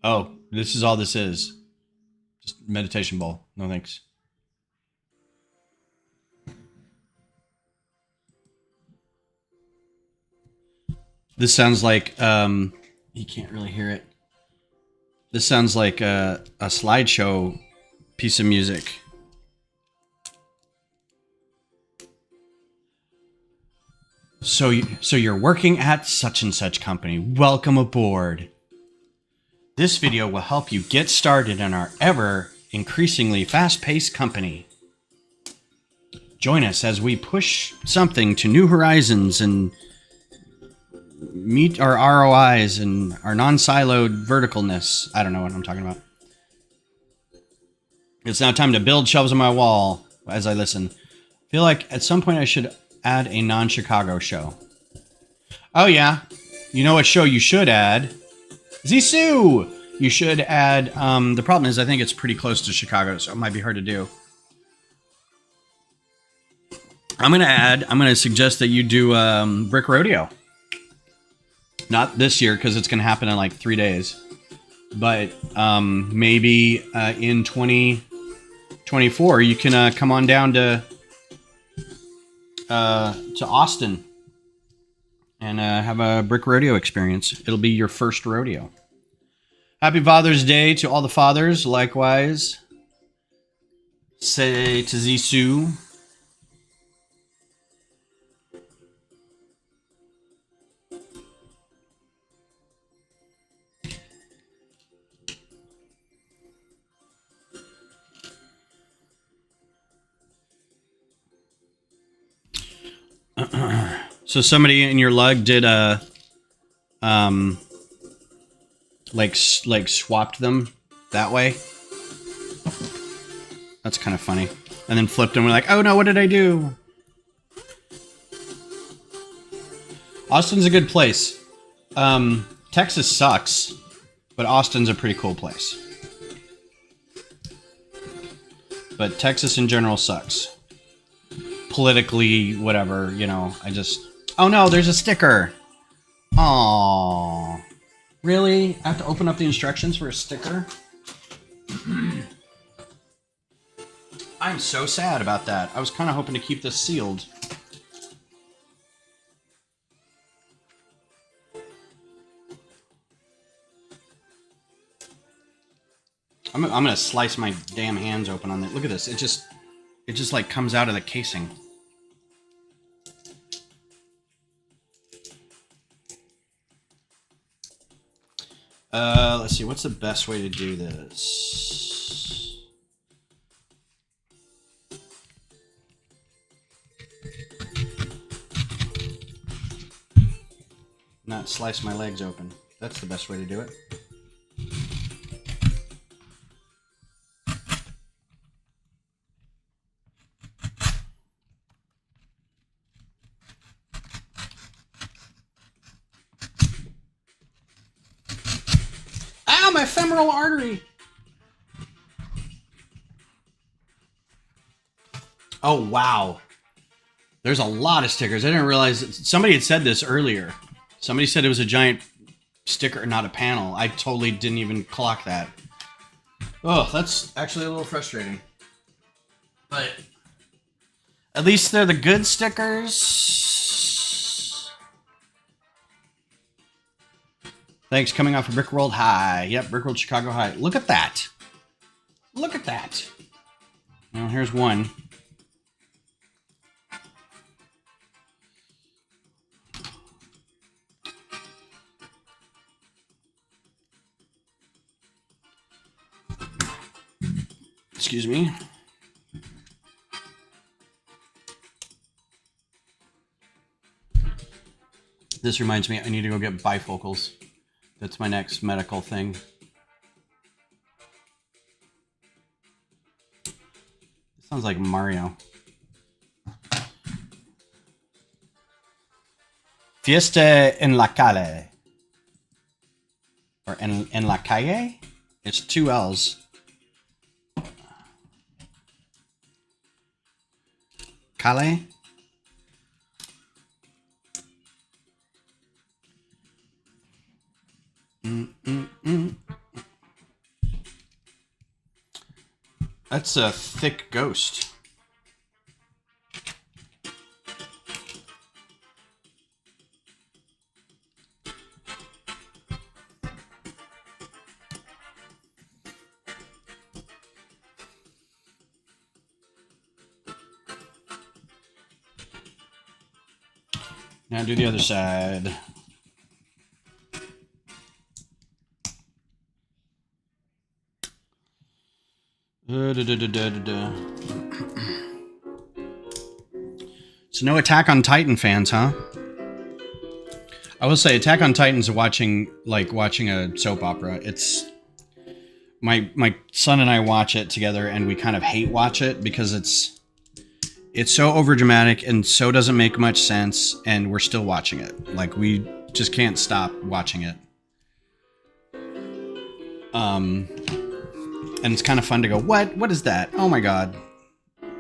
Speaker 1: Oh, this is all this is. Just meditation bowl. No thanks. This sounds like, you can't really hear it. This sounds like a slideshow piece of music. So you're working at such and such company. Welcome aboard. This video will help you get started in our ever increasingly fast-paced company. Join us as we push something to new horizons and meet our ROIs and our non-siloed verticalness. I don't know what I'm talking about. It's now time to build shelves on my wall as I listen. I feel like at some point I should add a non-Chicago show. Oh yeah. You know what show you should add? Zissou! You should add, the problem is I think it's pretty close to Chicago, so it might be hard to do. I'm going to suggest that you do Brick Rodeo. Not this year, because it's going to happen in like 3 days. But maybe in 2024, you can come on down to Austin and have a Brick Rodeo experience. It'll be your first rodeo. Happy Father's Day to all the fathers. Likewise, say to Zissou. So somebody in your lug did a, like swapped them that way. That's kind of funny. And then flipped them. We're like, oh no, what did I do? Austin's a good place. Texas sucks, but Austin's a pretty cool place. But Texas in general sucks. Politically, whatever, you know, I just... Oh no, there's a sticker! Aww. Really? I have to open up the instructions for a sticker? I'm so sad about that. I was kind of hoping to keep this sealed. I'm gonna slice my damn hands open on it. Look at this. It just like comes out of the casing. Let's see. What's the best way to do this? Not slice my legs open. That's the best way to do it. My femoral artery. Oh, wow. There's a lot of stickers. I didn't realize somebody had said this earlier. Somebody said it was a giant sticker, not a panel. I totally didn't even clock that. Oh, that's actually a little frustrating. But at least they're the good stickers. Thanks, coming off of Brickworld High. Yep, Brickworld Chicago High. Look at that. Look at that. Well, here's one. Excuse me. This reminds me, I need to go get bifocals. That's my next medical thing. It sounds like Mario. Fiesta en la calle. Or en la calle? It's 2 L's. Calle? That's a thick ghost. Now do the other side. So no Attack on Titan fans, huh? I will say Attack on Titan's watching a soap opera. It's my son and I watch it together, and we kind of hate watch it because it's so overdramatic and so doesn't make much sense, and we're still watching it. Like, we just can't stop watching it. And it's kind of fun to go, what is that? Oh my god.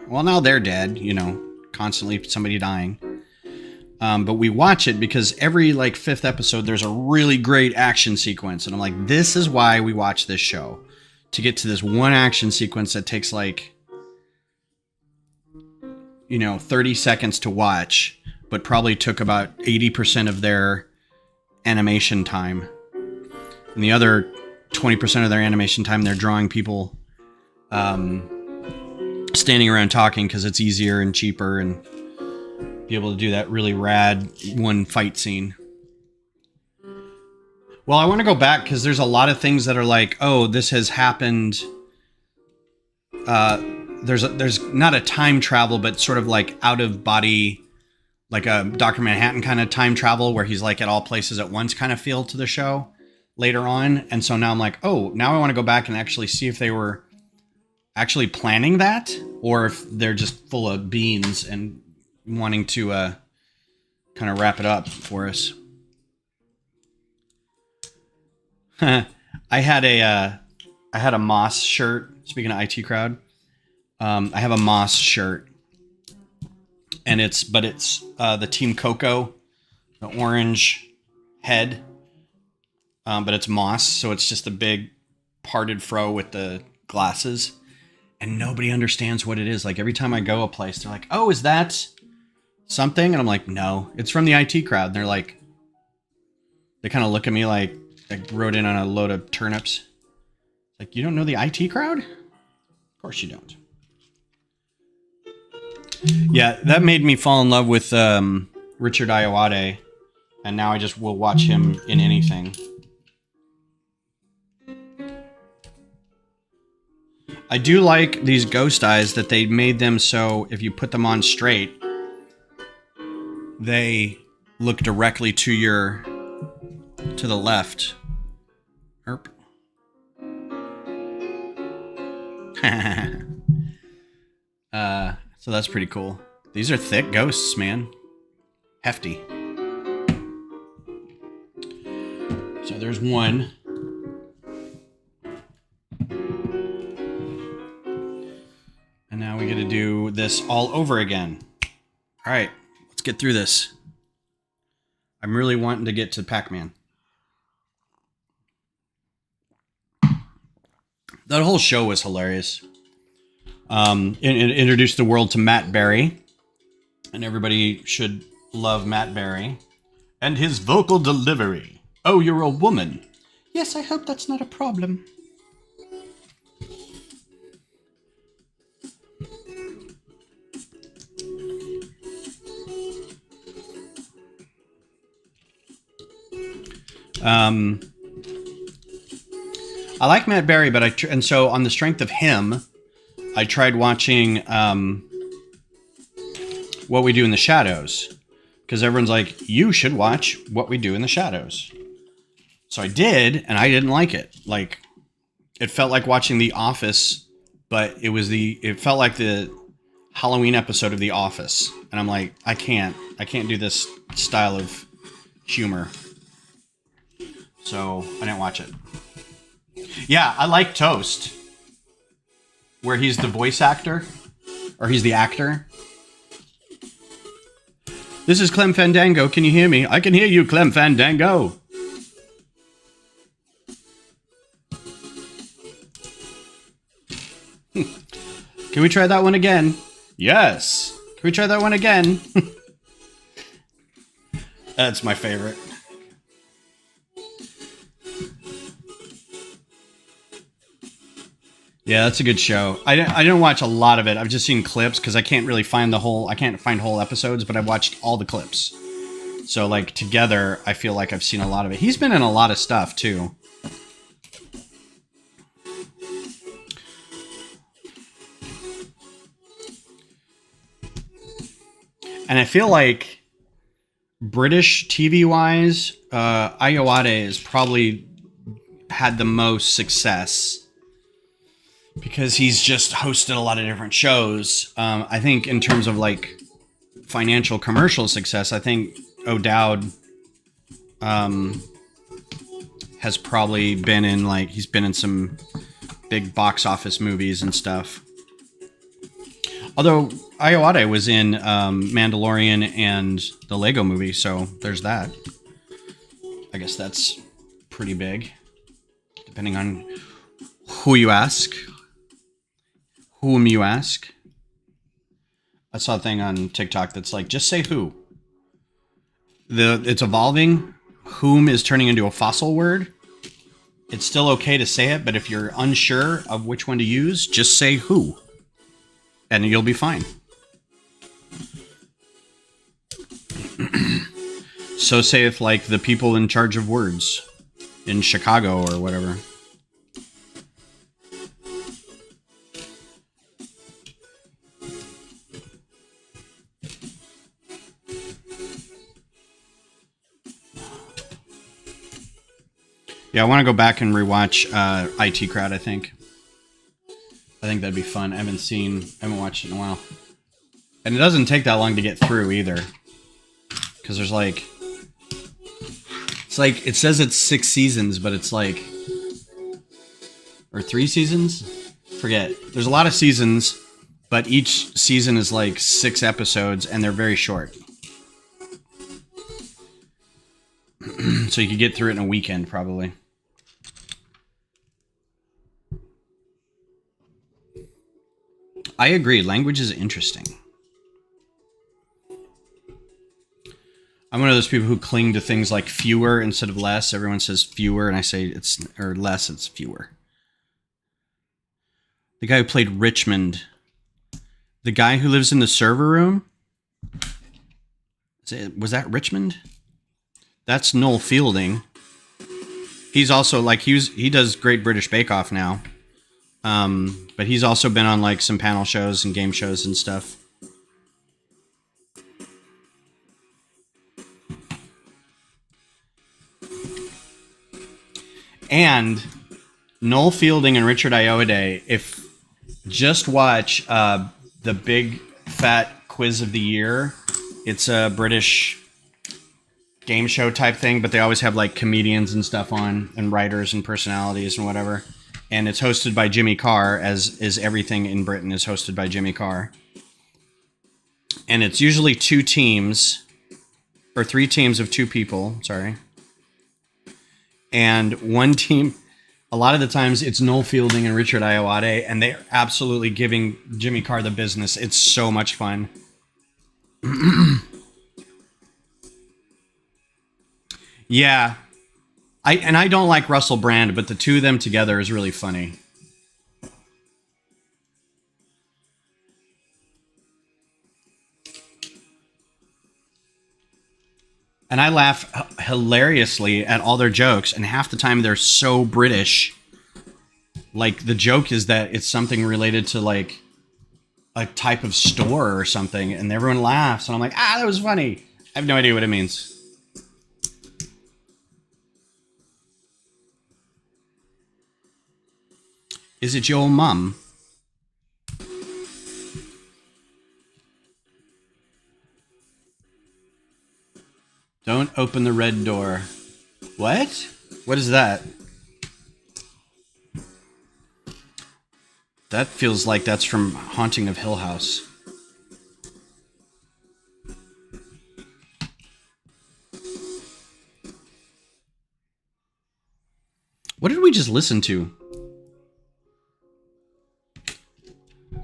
Speaker 1: Well, now they're dead, you know, constantly somebody dying. But we watch it because every, like, 5th episode, there's a really great action sequence. And I'm like, this is why we watch this show. To get to this one action sequence that takes, like, you know, 30 seconds to watch, but probably took about 80% of their animation time. And the other 20% of their animation time, they're drawing people standing around talking because it's easier and cheaper and be able to do that really rad one fight scene. Well, I want to go back because there's a lot of things that are like, oh, this has happened. There's not a time travel, but sort of like out of body like a Dr. Manhattan kind of time travel where he's like at all places at once kind of feel to the show later on. And so now I'm like, oh, now I want to go back and actually see if they were actually planning that or if they're just full of beans and wanting to kind of wrap it up for us. I had a Moss shirt. Speaking of IT crowd, I have a Moss shirt, and it's the Team Coco, the orange head, but it's Moss, so it's just a big parted fro with the glasses, and nobody understands what it is. Like every time I go a place, they're like, "Oh, is that something?" And I'm like, "No, it's from the IT crowd." And they're like, they kind of look at me like I rode in on a load of turnips. Like, you don't know the IT crowd? Of course you don't. Yeah, that made me fall in love with Richard Ayoade, and now I just will watch him in anything. I do like these ghost eyes that they made them so if you put them on straight, they look directly to the left. Erp. So that's pretty cool. These are thick ghosts, man. Hefty. So there's one. And now we get to do this all over again. All right, let's get through this. I'm really wanting to get to Pac-Man. That whole show was hilarious. It introduced the world to Matt Berry, and everybody should love Matt Berry and his vocal delivery. Oh, you're a woman. Yes, I hope that's not a problem. I like Matt Berry, but and so on the strength of him, I tried watching What We Do in the Shadows, because everyone's like, you should watch What We Do in the Shadows. So I did, and I didn't like it. Like, it felt like watching The Office, but it felt like the Halloween episode of The Office. And I'm like, I can't do this style of humor. So I didn't watch it. Yeah, I like Toast, where he's the voice actor, or he's the actor. This is Clem Fandango. Can you hear me? I can hear you, Clem Fandango. Can we try that one again? Yes. Can we try that one again? That's my favorite. Yeah, that's a good show. I didn't watch a lot of it. I've just seen clips because I can't find whole episodes, but I've watched all the clips. So like together, I feel like I've seen a lot of it. He's been in a lot of stuff too. And I feel like British TV-wise, Ayoade has probably had the most success because he's just hosted a lot of different shows. I think in terms of like financial commercial success, I think O'Dowd has probably been in he's been in some big box office movies and stuff. Although Ayoade was in Mandalorian and the Lego movie, so there's that. I guess that's pretty big, depending on who you ask. Whom you ask. I saw a thing on TikTok that's like, just say who. It's evolving. Whom is turning into a fossil word. It's still okay to say it, but if you're unsure of which one to use, just say who. And you'll be fine. So saith like the people in charge of words in Chicago or whatever. Yeah, I want to go back and rewatch IT Crowd, I think. I think that'd be fun. I haven't watched it in a while. And it doesn't take that long to get through either. Because there's like... It's like, it says it's 6 seasons, but it's like... Or 3 seasons? Forget. There's a lot of seasons, but each season is like 6 episodes, and they're very short. So you could get through it in a weekend, probably. I agree. Language is interesting. I'm one of those people who cling to things like fewer instead of less. Everyone says fewer, and I say it's or less. It's fewer. The guy who played Richmond, the guy who lives in the server room. Was that Richmond? That's Noel Fielding. He's also like he does Great British Bake Off now. But he's also been on like some panel shows and game shows and stuff. And Noel Fielding and Richard Ayoade, if just watch the Big Fat Quiz of the Year. It's a British game show type thing, but they always have like comedians and stuff on, and writers and personalities and whatever. And it's hosted by Jimmy Carr, as is everything in Britain is hosted by Jimmy Carr. And it's usually 2 teams, or 3 teams of 2 people, sorry. And one team, a lot of the times it's Noel Fielding and Richard Ayoade, and they're absolutely giving Jimmy Carr the business. It's so much fun. Yeah. I don't like Russell Brand, but the 2 of them together is really funny. And I laugh hilariously at all their jokes, and half the time they're so British. Like, the joke is that it's something related to, like, a type of store or something, and everyone laughs, and I'm like, that was funny. I have no idea what it means. Is it your mum? Don't open the red door. What? What is that? That feels like that's from Haunting of Hill House. What did we just listen to?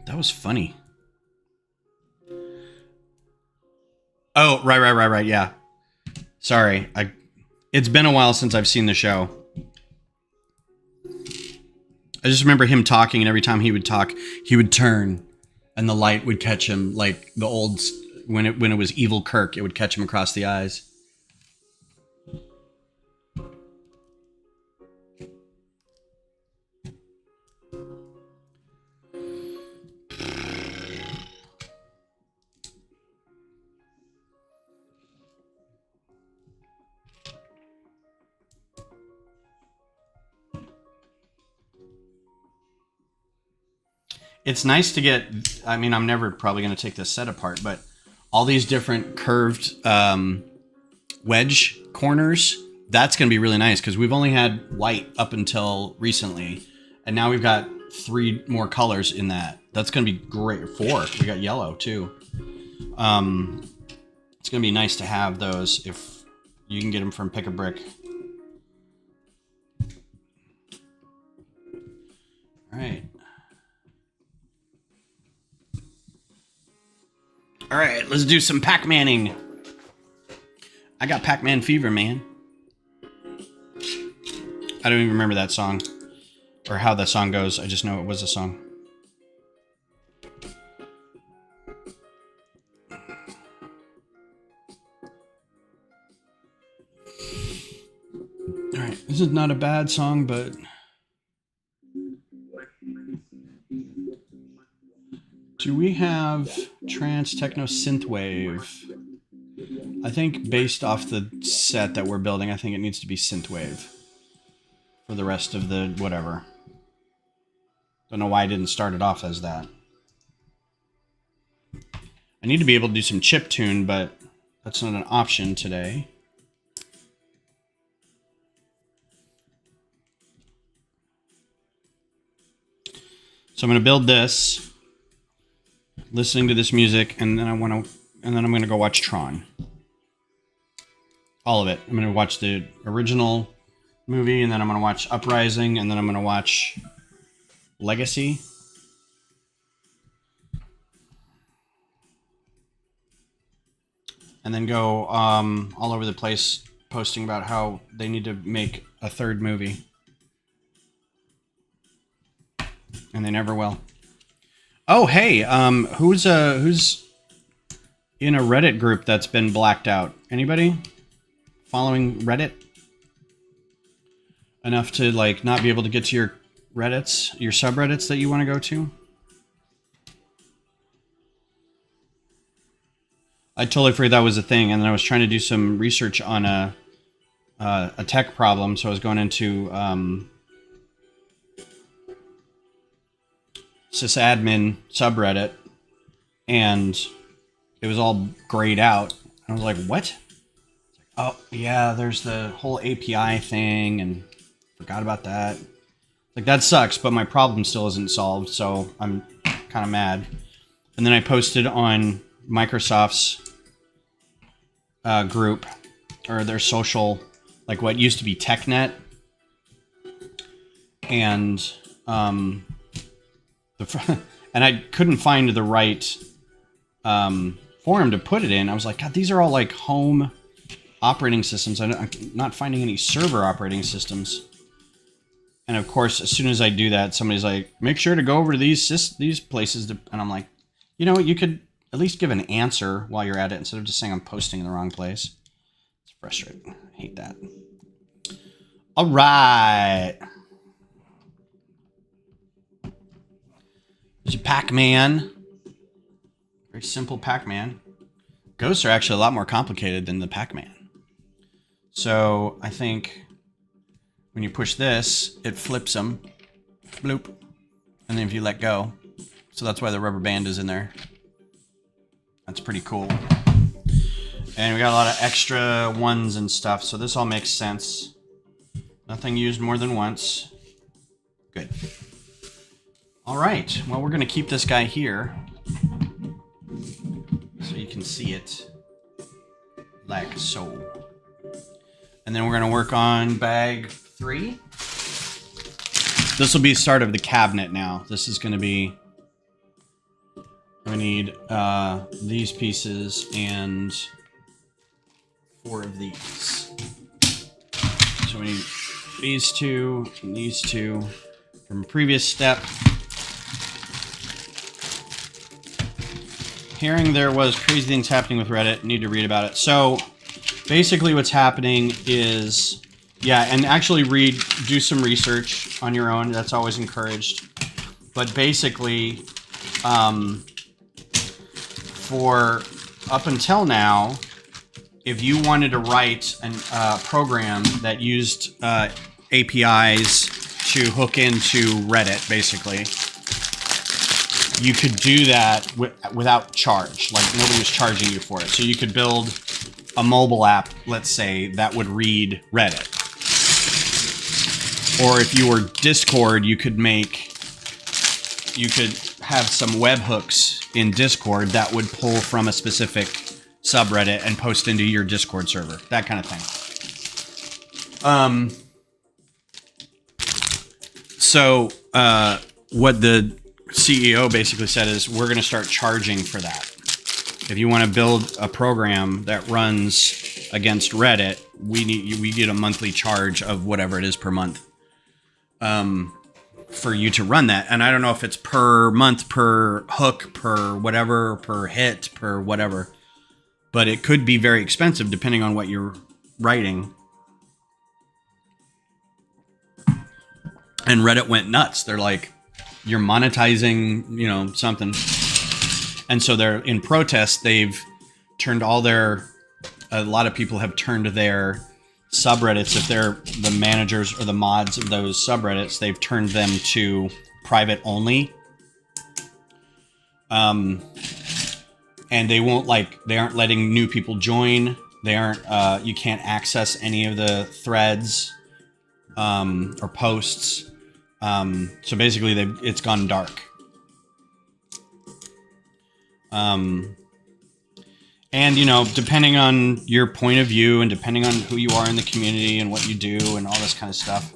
Speaker 1: That was funny. Oh, right, yeah. Sorry, it's been a while since I've seen the show. I just remember him talking, and every time he would talk, he would turn, and the light would catch him, like the old, when it was Evil Kirk, it would catch him across the eyes. It's nice to get, I mean, I'm never probably going to take this set apart, but all these different curved wedge corners, that's going to be really nice because we've only had white up until recently, and now we've got 3 more colors in that. That's going to be great. 4. We got yellow too. It's going to be nice to have those if you can get them from Pick a Brick. All right. All right, let's do some Pac-Manning. I got Pac-Man fever, man. I don't even remember that song or how that song goes. I just know it was a song. All right, this is not a bad song, but do we have trance, techno, synthwave? I think based off the set that we're building, I think it needs to be synthwave. for the rest of the whatever. Don't know why I didn't start it off as that. I need to be able to do some chiptune, but that's not an option today. So I'm going to build this, listening to this music, and then I'm going to go watch Tron. All of it. I'm going to watch the original movie, and then I'm going to watch Uprising, and then I'm going to watch Legacy. And then go all over the place posting about how they need to make a third movie. And they never will. Oh, hey, who's in a Reddit group that's been blacked out? Anybody following Reddit enough to like not be able to get to your Reddits, your subreddits that you want to go to? I totally forgot that was a thing, and then I was trying to do some research on a tech problem, so I was going into sysadmin subreddit, and it was all grayed out. I was like, what? Oh, yeah, there's the whole API thing, and forgot about that. Like, that sucks, but my problem still isn't solved, so I'm kind of mad. And then I posted on Microsoft's group, or their social, like what used to be TechNet, and and I couldn't find the right forum to put it in. I was like, God, these are all like home operating systems. I'm not finding any server operating systems. And of course, as soon as I do that, somebody's like, make sure to go over to these places. And I'm like, you know what? You could at least give an answer while you're at it instead of just saying I'm posting in the wrong place. It's frustrating. I hate that. All right. There's a PAC-MAN. Very simple PAC-MAN. Ghosts are actually a lot more complicated than the PAC-MAN. So I think when you push this, it flips them. Bloop. And then if you let go. So that's why the rubber band is in there. That's pretty cool. And we got a lot of extra ones and stuff. So this all makes sense. Nothing used more than once. Good. All right. Well, we're going to keep this guy here. So you can see it. Like so. And then we're going to work on bag 3. This will be the start of the cabinet now. This is going to be... We need these pieces and 4 of these. So we need these 2 and these 2 from a previous step. Hearing there was crazy things happening with Reddit. Need to read about it. So basically what's happening is, yeah, and actually do some research on your own. That's always encouraged. But basically, for up until now, if you wanted to write a program that used APIs to hook into Reddit, basically, you could do that without charge. Like, nobody was charging you for it. So you could build a mobile app, let's say, that would read Reddit. Or if you were Discord, you could have some webhooks in Discord that would pull from a specific subreddit and post into your Discord server. That kind of thing. So what the CEO basically said is, we're going to start charging for that. If you want to build a program that runs against Reddit, we get a monthly charge of whatever it is per month for you to run that. And I don't know if it's per month, per hook, per whatever, per hit, per whatever. But it could be very expensive depending on what you're writing. And Reddit went nuts. They're like, you're monetizing, something. And so they're in protest. They've turned a lot of people have turned their subreddits, if they're the managers or the mods of those subreddits, they've turned them to private only. And they won't they aren't letting new people join. They aren't, you can't access any of the threads, or posts. So basically it's gone dark. And, you know, depending on your point of view and depending on who you are in the community and what you do and all this kind of stuff.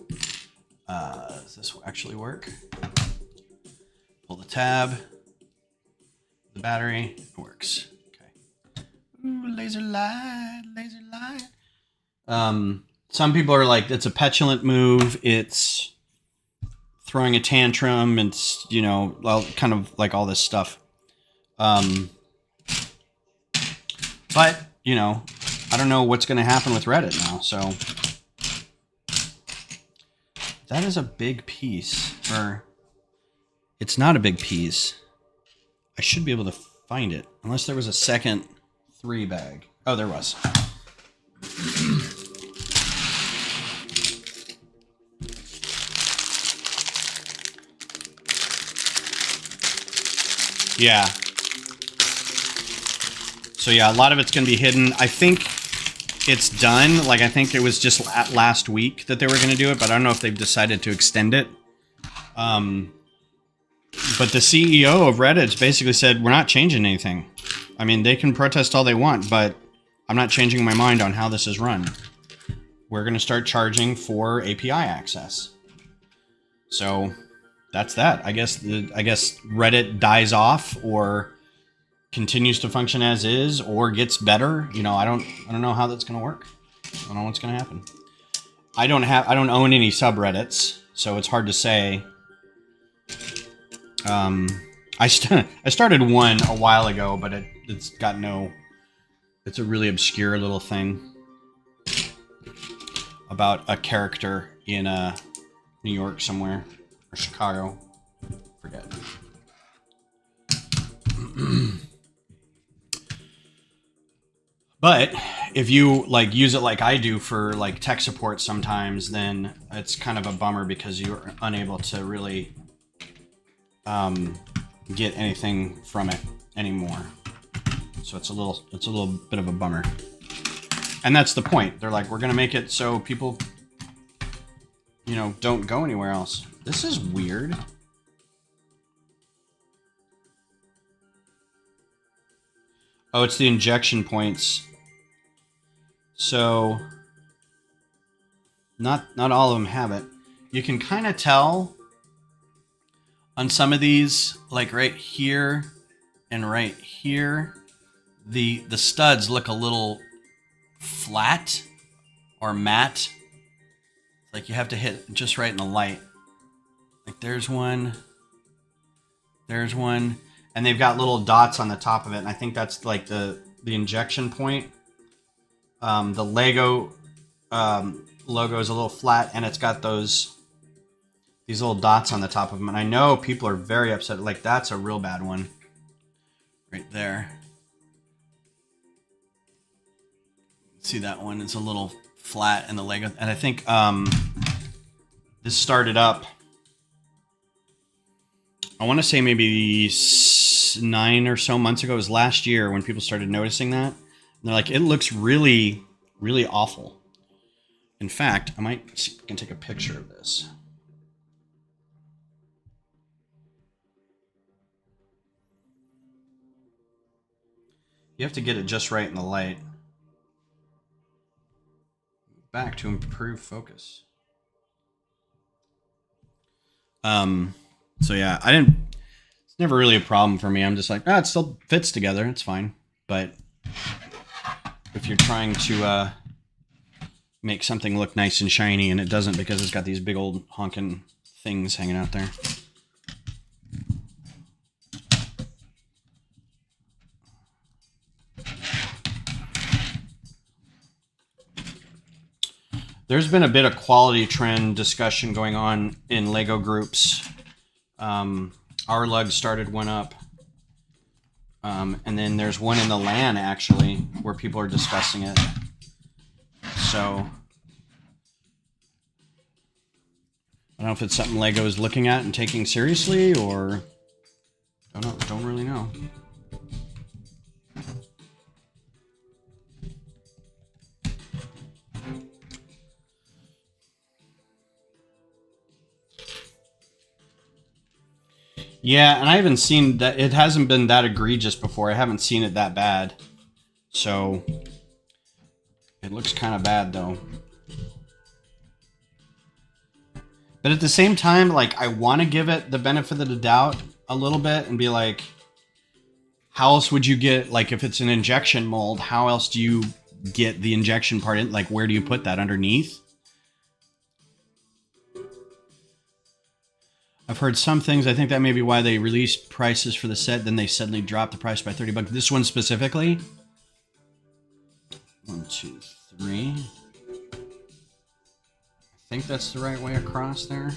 Speaker 1: Does this actually work? Pull the tab. The battery. It works. Okay. Ooh, laser light, laser light. Some people are like, it's a petulant move. It's throwing a tantrum. It's, you know, well, kind of like all this stuff. But, you know, I don't know what's going to happen with Reddit now, so that is a big piece, or it's not a big piece. I should be able to find it, unless there was a second 3 bag. Oh, there was. Yeah. So yeah, a lot of it's going to be hidden. I think it's done. Like, I think it was just last week that they were going to do it, but I don't know if they've decided to extend it. But the CEO of Reddit basically said, we're not changing anything. I mean, they can protest all they want, but I'm not changing my mind on how this is run. We're going to start charging for API access. So that's that. I guess Reddit dies off or continues to function as is or gets better. You know, I don't know how that's going to work. I don't know what's going to happen. I don't own any subreddits, so it's hard to say. I started one a while ago, but it's a really obscure little thing about a character in New York somewhere, or Chicago, forget. But if you use it like I do for tech support sometimes, then it's kind of a bummer because you're unable to really get anything from it anymore. So it's a little bit of a bummer. And that's the point. They're like, we're going to make it so people, you know, don't go anywhere else. This is weird. Oh, it's the injection points. So not all of them have it. You can kind of tell on some of these, like right here and right here, the studs look a little flat or matte. Like you have to hit just right in the light. Like there's one, and they've got little dots on the top of it, and I think that's like the injection point. The Lego logo is a little flat, and it's got these little dots on the top of them. And I know people are very upset. Like that's a real bad one, right there. See that one? It's a little flat, and the Lego. And I think this started up. I want to say maybe 9 or so months ago. It was last year when people started noticing that. And they're like, it looks really, really awful. In fact, I might see if I can take a picture of this. You have to get it just right in the light. Back to improve focus. So yeah, it's never really a problem for me. I'm just like, it still fits together. It's fine. But if you're trying to make something look nice and shiny and it doesn't because it's got these big old honking things hanging out there. There's been a bit of quality trend discussion going on in Lego groups. Our lug started one up. And then there's one in the LAN, actually, where people are discussing it. So know if it's something Lego is looking at and taking seriously, or don't really know. Yeah, and I haven't seen that. It hasn't been that egregious before. I haven't seen it that bad. So it looks kind of bad though. But at the same time, like, I want to give it the benefit of the doubt a little bit and be like, how else would you get, like, if it's an injection mold, how else do you get the injection part in? Like, where do you put that underneath? I've heard some things. I think that may be why they released prices for the set, then they suddenly dropped the price by $30. This one specifically? 1, 2, 3. I think that's the right way across there.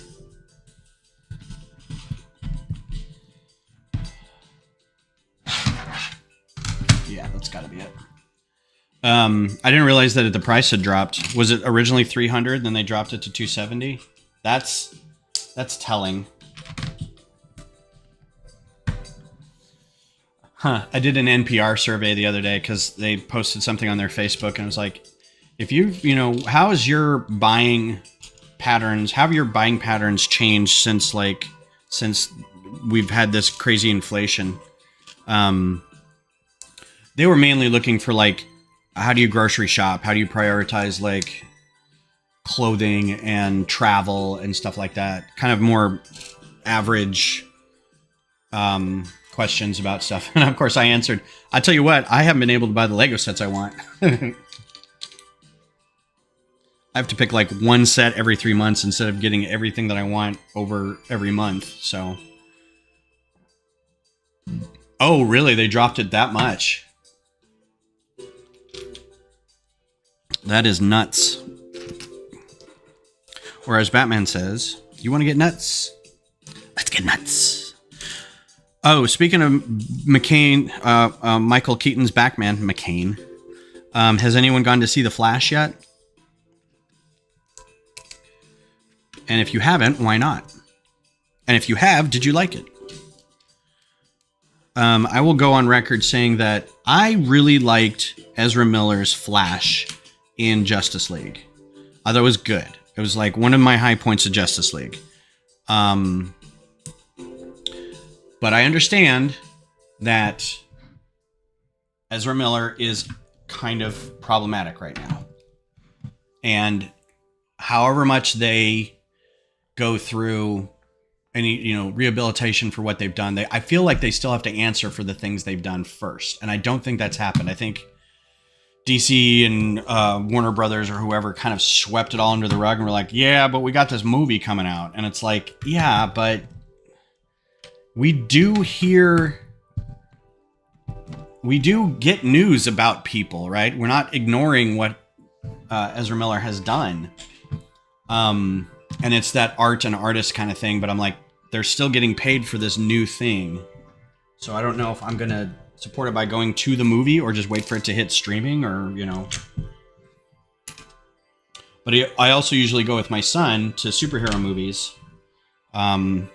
Speaker 1: Yeah, that's got to be it. I didn't realize that the price had dropped. Was it originally $300, then they dropped it to $270? That's telling. Huh. I did an NPR survey the other day because they posted something on their Facebook, and it was like, if you know, how is your buying patterns, how have your buying patterns changed since we've had this crazy inflation? They were mainly looking for, like, how do you grocery shop? How do you prioritize, like, clothing and travel and stuff like that? Kind of more average questions about stuff. And of course I answered, I tell you what, I haven't been able to buy the Lego sets I want. I have to pick like one set every 3 months instead of getting everything that I want over every month. So, oh really? They dropped it that much? That is nuts. Or as Batman says, you want to get nuts? Let's get nuts. Oh, speaking of McCain, Michael Keaton's PAC-MAN, McCain. Has anyone gone to see The Flash yet? And if you haven't, why not? And if you have, did you like it? I will go on record saying that I really liked Ezra Miller's Flash in Justice League. I thought it was good. It was like one of my high points of Justice League. But I understand that Ezra Miller is kind of problematic right now. And however much they go through any, you know, rehabilitation for what they've done, I feel like they still have to answer for the things they've done first. And I don't think that's happened. I think DC and Warner Brothers or whoever kind of swept it all under the rug and were like, yeah, but we got this movie coming out. And it's like, yeah, but we do get news about people, right? We're not ignoring what Ezra Miller has done. And it's that art and artist kind of thing, but I'm like, they're still getting paid for this new thing. So I don't know if I'm going to support it by going to the movie or just wait for it to hit streaming or, you know. But I also usually go with my son to superhero movies. And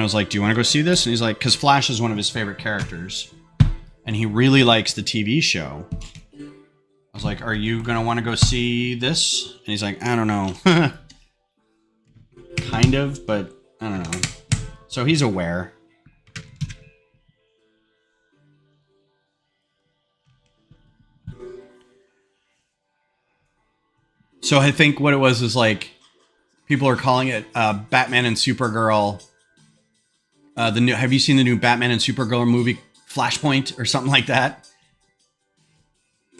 Speaker 1: I was like, do you want to go see this? And he's like, because Flash is one of his favorite characters. And he really likes the TV show. I was like, are you going to want to go see this? And he's like, I don't know. Kind of, but I don't know. So he's aware. So I think what it was is like, people are calling it Batman and Supergirl. Have you seen the new Batman and Supergirl movie, Flashpoint, or something like that?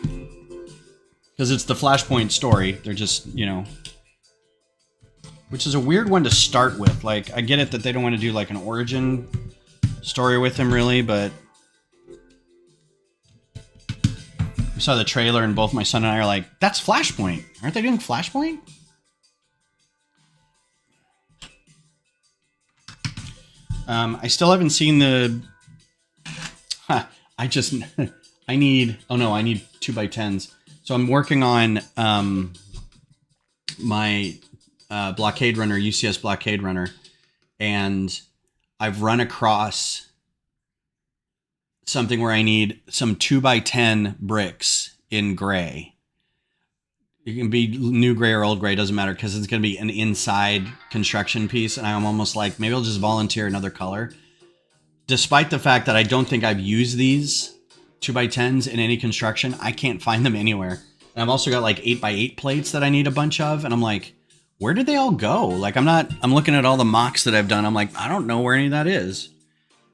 Speaker 1: Because it's the Flashpoint story. They're just, you know, which is a weird one to start with. Like, I get it that they don't want to do like an origin story with him, really, but we saw the trailer and both my son and I are like, that's Flashpoint. Aren't they doing Flashpoint? I still haven't seen the... I need 2x10s. So I'm working on my Blockade Runner, UCS Blockade Runner, and I've run across something where I need some 2x10 bricks in gray. It can be new gray or old gray, doesn't matter, because it's going to be an inside construction piece, and I'm almost like, maybe I'll just volunteer another color. Despite the fact that I don't think I've used these 2x10s in any construction, I can't find them anywhere. And I've also got like 8x8 plates that I need a bunch of, and I'm like, where did they all go? Like, I'm looking at all the mocks that I've done, I'm like, I don't know where any of that is.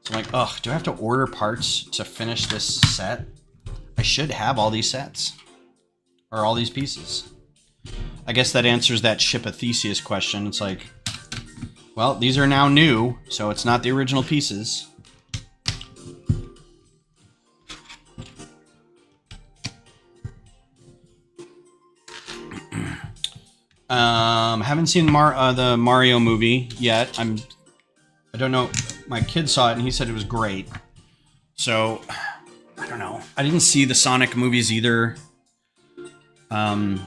Speaker 1: So I'm like, ugh, do I have to order parts to finish this set? I should have all these sets. Or all these pieces. I guess that answers that Ship of Theseus question. It's like, well, these are now new, so it's not the original pieces. Haven't seen the Mario movie yet. I don't know. My kid saw it and he said it was great. So, I don't know. I didn't see the Sonic movies either. I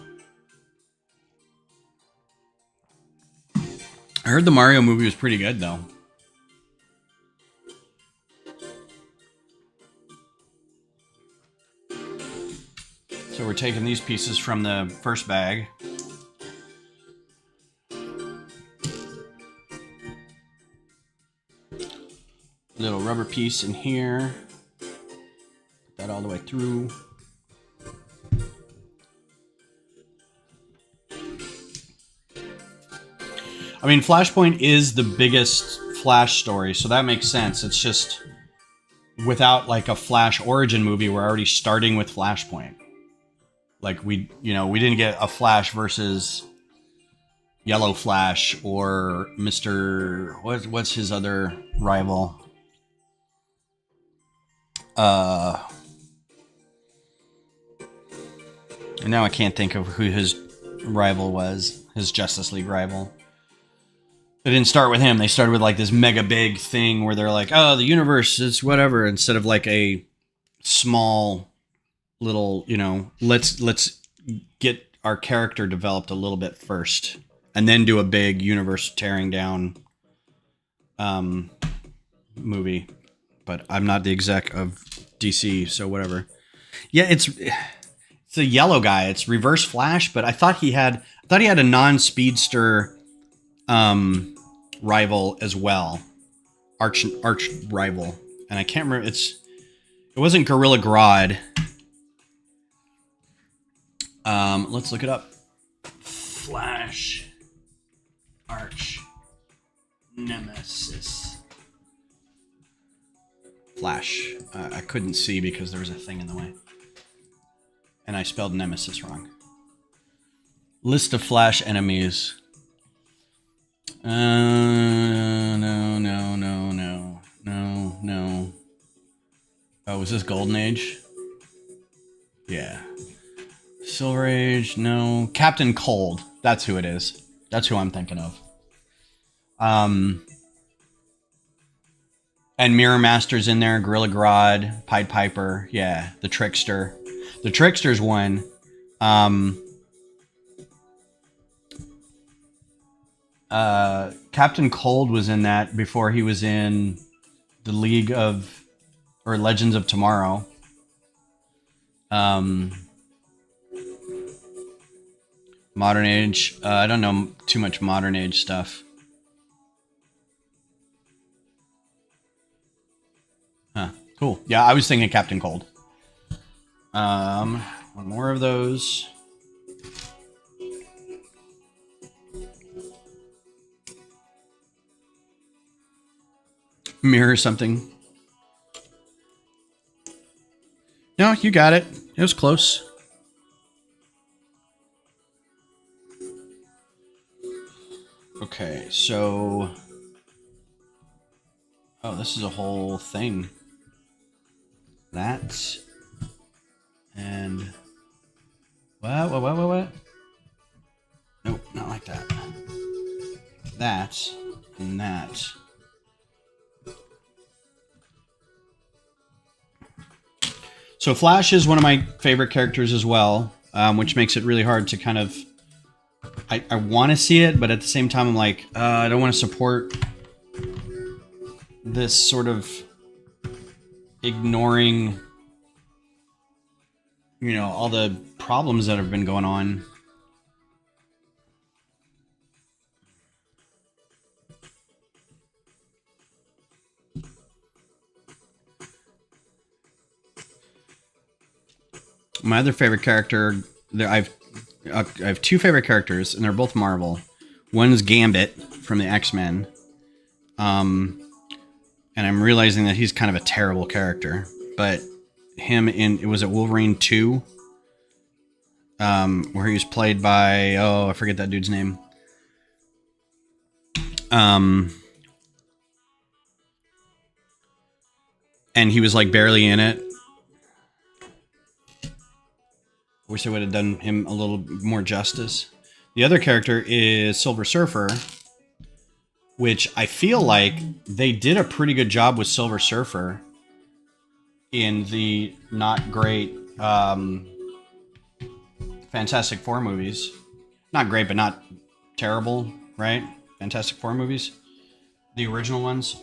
Speaker 1: heard the Mario movie was pretty good, though. So we're taking these pieces from the first bag. Little rubber piece in here. Put that all the way through. I mean, Flashpoint is the biggest Flash story, so that makes sense. It's just, without like a Flash origin movie, we're already starting with Flashpoint. Like we didn't get a Flash versus Yellow Flash or Mr. What's his other rival? And now I can't think of who his rival was, his Justice League rival. They didn't start with him. They started with like this mega big thing where they're like, oh, the universe is whatever, instead of like a small little, let's get our character developed a little bit first and then do a big universe tearing down movie. But I'm not the exec of DC, so whatever. Yeah, it's a yellow guy. It's Reverse Flash, but I thought he had a non-speedster rival as well, arch rival, and I can't remember. It wasn't Gorilla Grodd. Let's look it up. Flash arch nemesis. Flash. I couldn't see because there was a thing in the way, and I spelled nemesis wrong. List of Flash enemies. No. Oh, was this Golden Age? Yeah. Silver Age, no. Captain Cold. That's who it is. That's who I'm thinking of. And Mirror Master's in there. Gorilla Grodd. Pied Piper. Yeah. The Trickster. The Trickster's one. Captain Cold was in that before he was in the Legends of Tomorrow. Modern Age. I don't know too much Modern Age stuff. Huh. Cool. Yeah, I was thinking Captain Cold. One more of those. Mirror something. No, you got it. It was close. Okay, so... Oh, this is a whole thing. That. And... What? Nope, not like that. That. And that. So Flash is one of my favorite characters as well, which makes it really hard to kind of I want to see it, but at the same time, I'm like, I don't want to support this sort of ignoring, you know, all the problems that have been going on. My other favorite character, I have two favorite characters, and they're both Marvel. One is Gambit from the X-Men, and I'm realizing that he's kind of a terrible character. But him it was at Wolverine 2, where he was played by, I forget that dude's name. And he was like barely in it. Wish I would have done him a little more justice. The other character is Silver Surfer, which I feel like they did a pretty good job with Silver Surfer in the not great Fantastic Four movies. Not great, but not terrible, right? Fantastic Four movies. The original ones.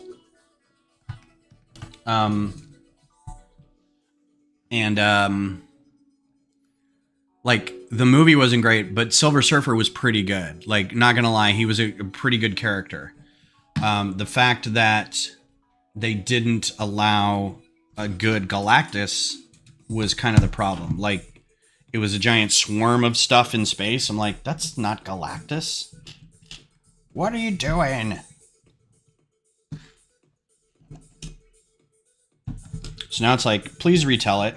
Speaker 1: Like, the movie wasn't great, but Silver Surfer was pretty good. Like, not gonna lie, he was a pretty good character. The fact that they didn't allow a good Galactus was kind of the problem. Like, it was a giant swarm of stuff in space. I'm like, that's not Galactus. What are you doing? So now it's like, please retell it.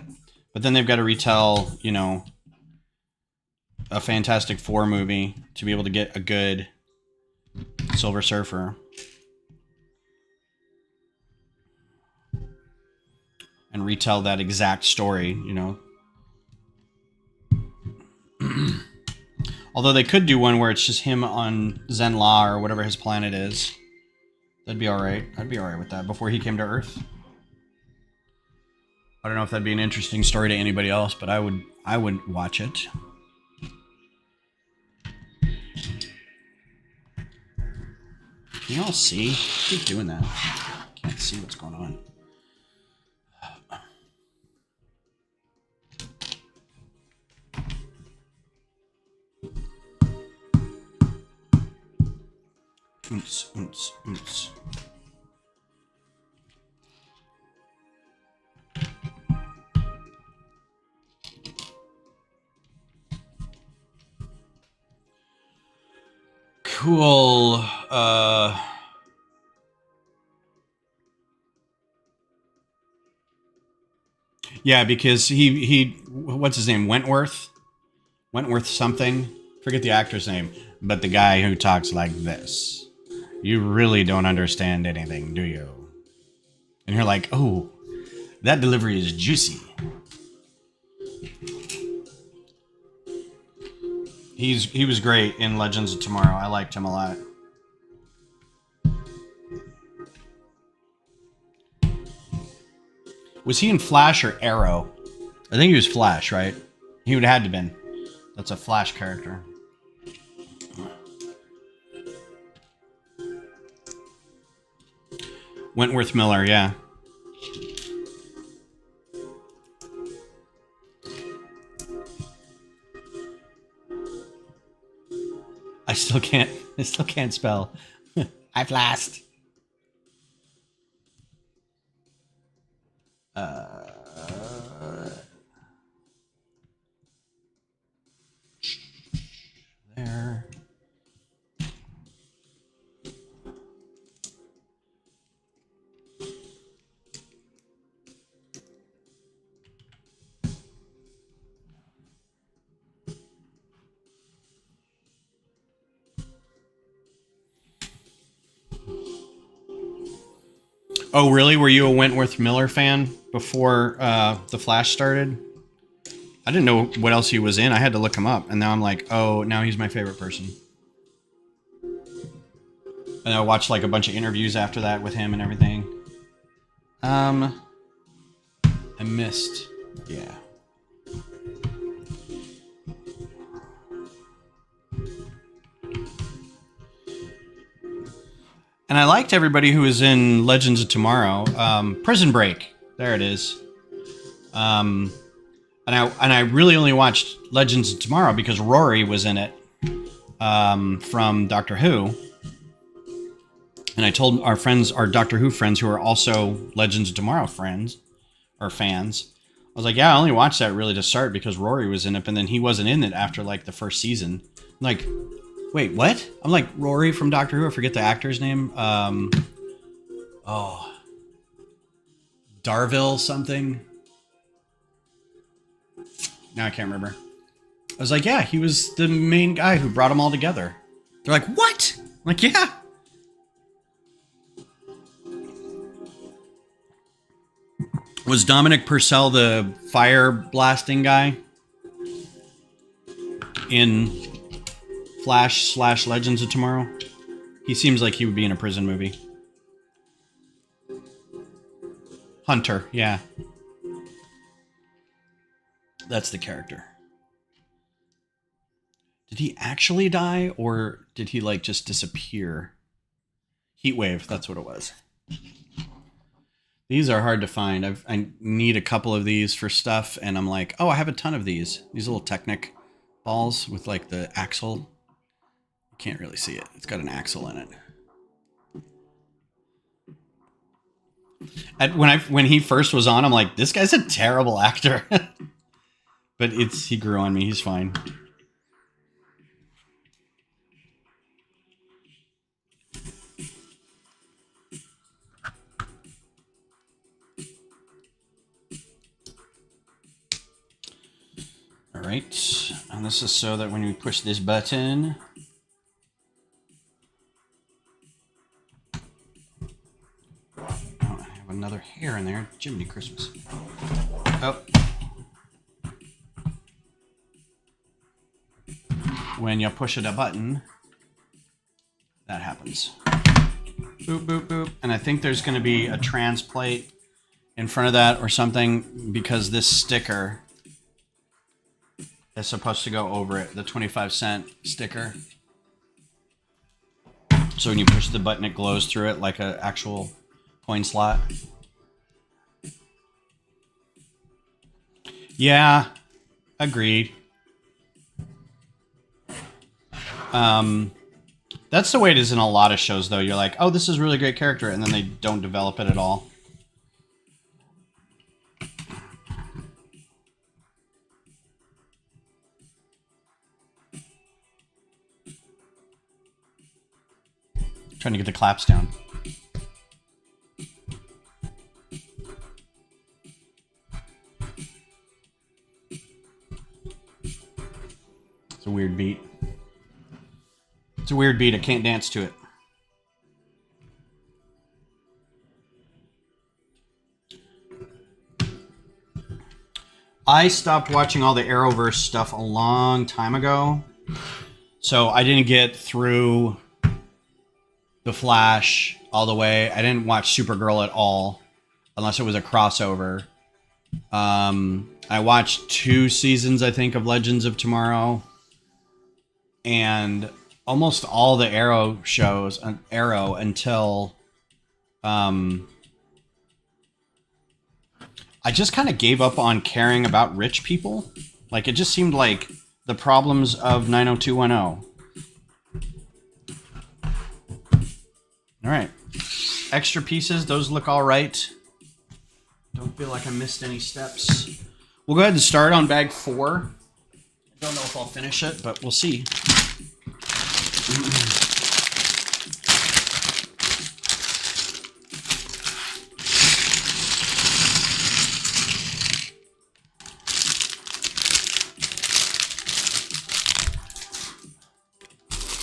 Speaker 1: But then they've got to retell, you know, a Fantastic Four movie to be able to get a good Silver Surfer. And retell that exact story, you know. Although they could do one where it's just him on Zenla or whatever his planet is. That'd be alright. I'd be alright with that before he came to Earth. I don't know if that'd be an interesting story to anybody else, but I would watch it. Can you all see? Keep doing that. Can't see what's going on. Oops, oops, oops. Cool. Yeah, because he what's his name? Wentworth something. Forget the actor's name, but the guy who talks like this. You really don't understand anything, do you? And you're like, oh, that delivery is juicy. He was great in Legends of Tomorrow. I liked him a lot. Was he in Flash or Arrow? I think he was Flash, right? He would have had to been. That's a Flash character. Wentworth Miller, yeah. I still can't spell. I've last. There. Oh, really? Were you a Wentworth Miller fan before The Flash started? I didn't know what else he was in. I had to look him up, and now I'm like, oh, now he's my favorite person. And I watched like a bunch of interviews after that with him and everything. I missed. Yeah. And I liked everybody who was in Legends of Tomorrow. Prison Break. There it is. And I really only watched Legends of Tomorrow because Rory was in it from Doctor Who. And I told our friends, our Doctor Who friends who are also Legends of Tomorrow friends or fans, I was like, yeah, I only watched that really to start because Rory was in it, and then he wasn't in it after like the first season. I'm like, wait, what? I'm like, Rory from Doctor Who, I forget the actor's name. Darville something. Now I can't remember. I was like, yeah, he was the main guy who brought them all together. They're like, what? I'm like, yeah. Was Dominic Purcell the fire blasting guy in Flash / Legends of Tomorrow? He seems like he would be in a prison movie. Hunter, yeah. That's the character. Did he actually die, or did he like just disappear? Heatwave, that's what it was. These are hard to find. I need a couple of these for stuff, and I'm like, oh, I have a ton of these. These little Technic balls with like the axle. You can't really see it. It's got an axle in it. When he first was on, I'm like, this guy's a terrible actor. But he grew on me. He's fine. All right, and this is so that when we push this button, oh, I have another hair in there. Jiminy Christmas. Oh. When you push a button, that happens. Boop, boop, boop. And I think there's going to be a trans plate in front of that or something because this sticker is supposed to go over it, the 25-cent sticker. So when you push the button, it glows through it like an actual coin slot. Yeah, agreed. That's the way it is in a lot of shows, though. You're like, oh, this is a really great character, and then they don't develop it at all. Trying to get the claps down. It's a weird beat. It's a weird beat. I can't dance to it. I stopped watching all the Arrowverse stuff a long time ago. So I didn't get through The Flash all the way. I didn't watch Supergirl at all, unless it was a crossover. I watched 2 seasons, I think, of Legends of Tomorrow. And almost all the Arrow shows, Arrow, until I just kind of gave up on caring about rich people. Like, it just seemed like the problems of 90210. All right. Extra pieces, those look all right. Don't feel like I missed any steps. We'll go ahead and start on bag 4. Don't know if I'll finish it, but we'll see.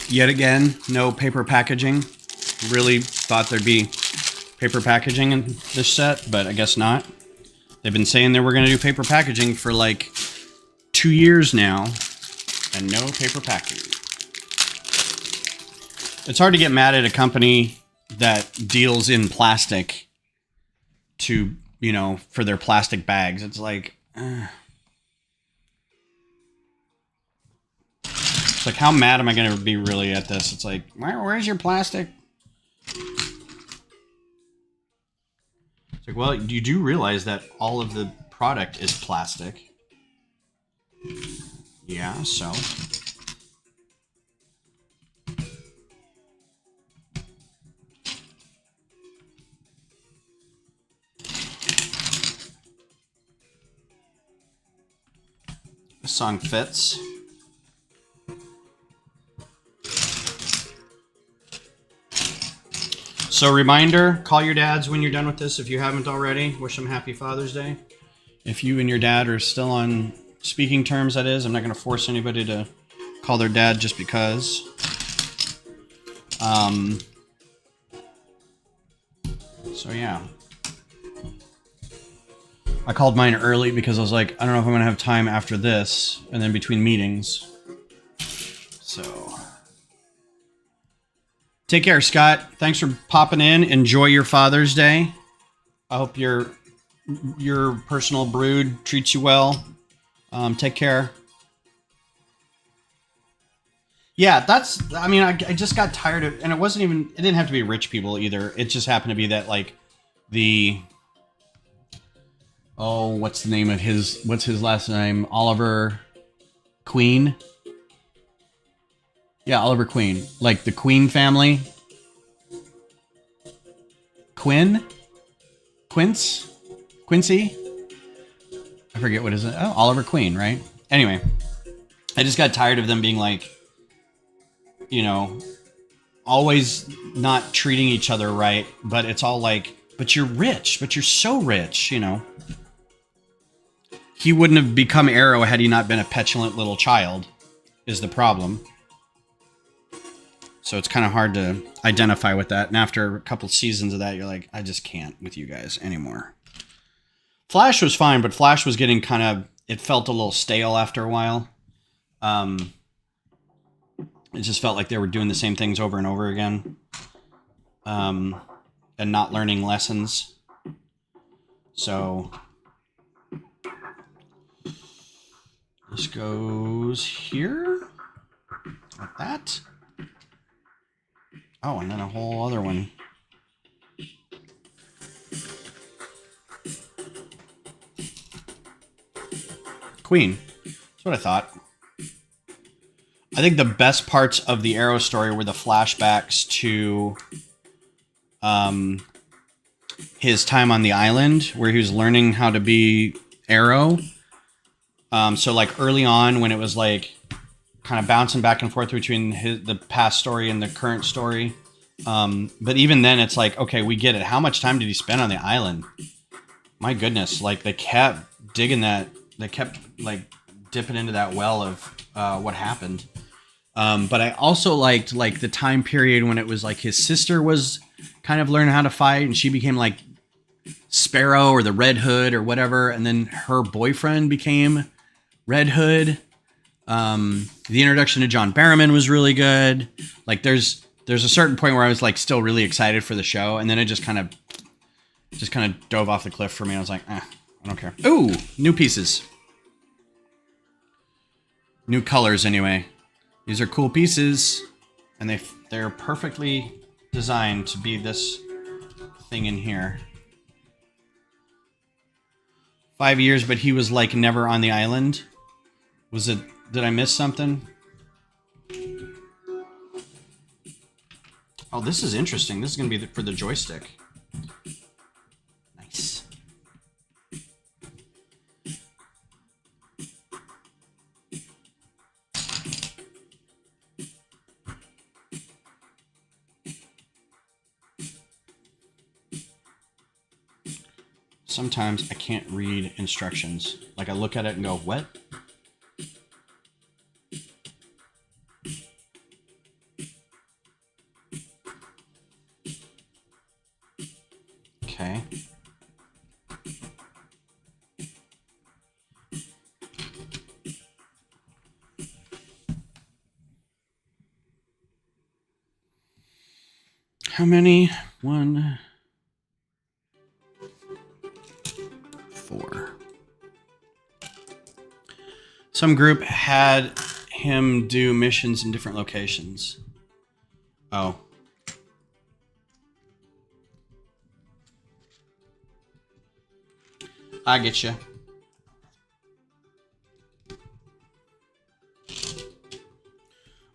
Speaker 1: Yet again, no paper packaging. Really thought there'd be paper packaging in this set, but I guess not. They've been saying they were going to do paper packaging for like 2 years now, and no paper packaging. It's hard to get mad at a company that deals in plastic to, you know, for their plastic bags. It's like, it's like, how mad am I going to be really at this? It's like, where's your plastic? It's like, well, you do realize that all of the product is plastic. Yeah, so. This song fits. So reminder, call your dads when you're done with this if you haven't already. Wish them happy Father's Day. If you and your dad are still on speaking terms, that is. I'm not going to force anybody to call their dad just because. So yeah. I called mine early because I was like, I don't know if I'm going to have time after this and then between meetings. So take care, Scott. Thanks for popping in. Enjoy your Father's Day. I hope your personal brood treats you well. Take care. Yeah, I mean, I just got tired of, and it didn't have to be rich people either. It just happened to be that like what's his last name? Oliver Queen. Yeah, Oliver Queen. Like the Queen family. Quincy? I forget what is it. Oh, Oliver Queen, right? Anyway, I just got tired of them being like, always not treating each other right, but it's all like, but you're rich, but you're so rich, He wouldn't have become Arrow had he not been a petulant little child, is the problem. So it's kind of hard to identify with that. And after a couple seasons of that, you're like, I just can't with you guys anymore. Flash was fine, but Flash was getting it felt a little stale after a while. It just felt like they were doing the same things over and over again. And not learning lessons. So this goes here. Like that. Oh, and then a whole other one. Queen. That's what I thought. I think the best parts of the Arrow story were the flashbacks to his time on the island, where he was learning how to be Arrow. So like early on when it was like kind of bouncing back and forth between the past story and the current story. But even then it's like, okay, we get it. How much time did he spend on the island? My goodness. Like they kept digging that. They kept like dipping into that well of what happened. But I also liked like the time period when it was like his sister was kind of learning how to fight and she became like Sparrow or the Red Hood or whatever. And then her boyfriend became Red Hood. The introduction to John Barrowman was really good. Like there's a certain point where I was like still really excited for the show. And then it just kind of dove off the cliff for me. I was like, I don't care. Ooh, new pieces. New colors anyway. These are cool pieces, and they're perfectly designed to be this thing in here. 5 years, but he was like never on the island. Did I miss something? Oh, this is interesting. This is going to be for the joystick. Nice. Sometimes I can't read instructions. Like I look at it and go, what? Okay. How many? 1, 4. Some group had him do missions in different locations. Oh. I get you.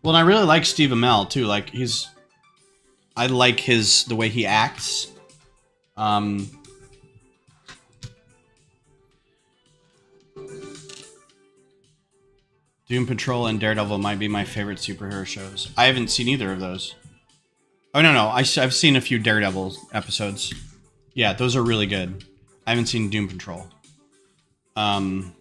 Speaker 1: Well, and I really like Steve Amell too. Like I like the way he acts. Doom Patrol and Daredevil might be my favorite superhero shows. I haven't seen either of those. Oh, no. I've seen a few Daredevil episodes. Yeah, those are really good. I haven't seen Doom Patrol. I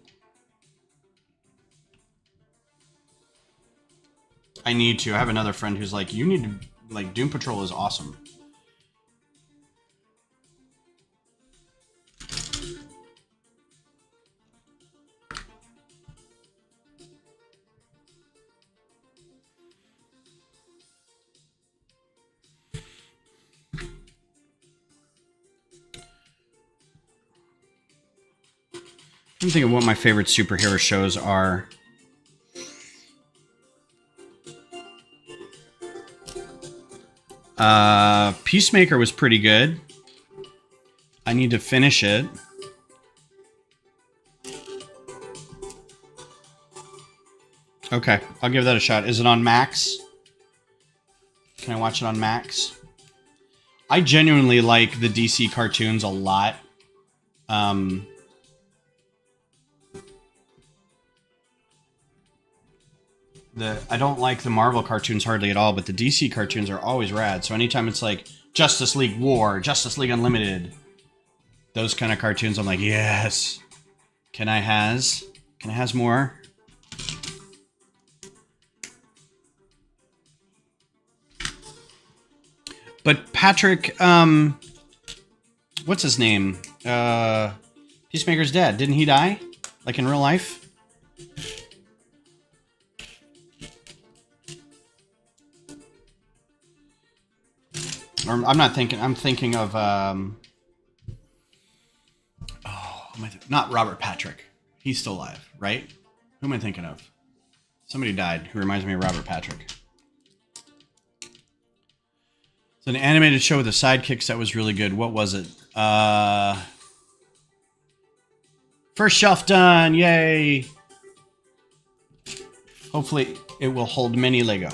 Speaker 1: need to. I have another friend who's like, you need to, like, Doom Patrol is awesome. I'm thinking of what my favorite superhero shows are. Peacemaker was pretty good. I need to finish it. Okay, I'll give that a shot. Is it on Max? Can I watch it on Max? I genuinely like the DC cartoons a lot. I don't like the Marvel cartoons hardly at all, but the DC cartoons are always rad. So anytime it's like Justice League War, Justice League Unlimited, those kind of cartoons, I'm like, yes. Can I has more? But Patrick, what's his name? Peacemaker's dead. Didn't he die? Like in real life? Or I'm not thinking. I'm thinking of. Not Robert Patrick. He's still alive, right? Who am I thinking of? Somebody died who reminds me of Robert Patrick. It's an animated show with the sidekicks that was really good. What was it? First shelf done. Yay. Hopefully it will hold many Lego.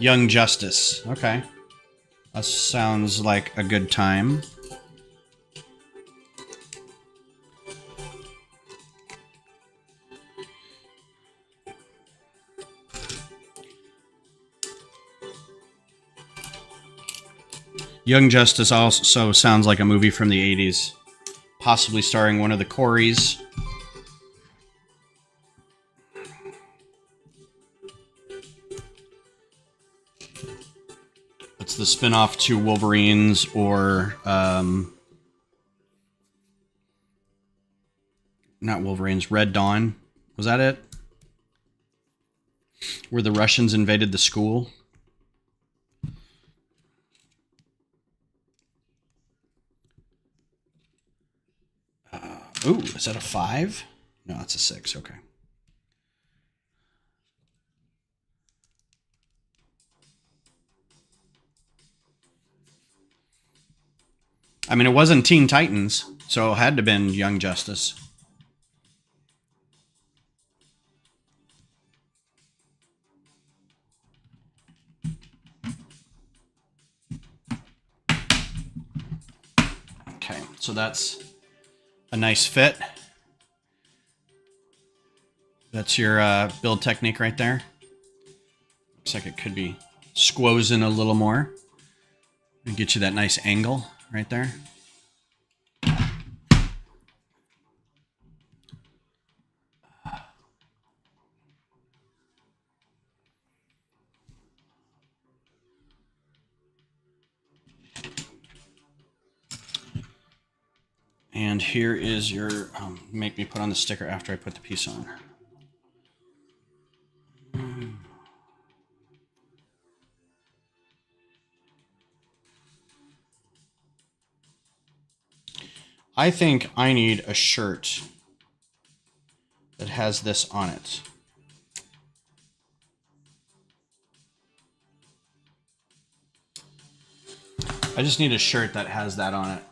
Speaker 1: Young Justice. Okay. That sounds like a good time. Young Justice also sounds like a movie from the 80s. Possibly starring one of the Coreys. It's the spin-off to Wolverines or... not Wolverines, Red Dawn. Was that it? Where the Russians invaded the school? Ooh, is that a 5? No, it's a 6. Okay. I mean, it wasn't Teen Titans, so it had to have been Young Justice. Okay, so that's a nice fit. That's your build technique right there. Looks like it could be squozing a little more. And get you that nice angle right there. And here is your, make me put on the sticker after I put the piece on. I think I need a shirt that has this on it. I just need a shirt that has that on it.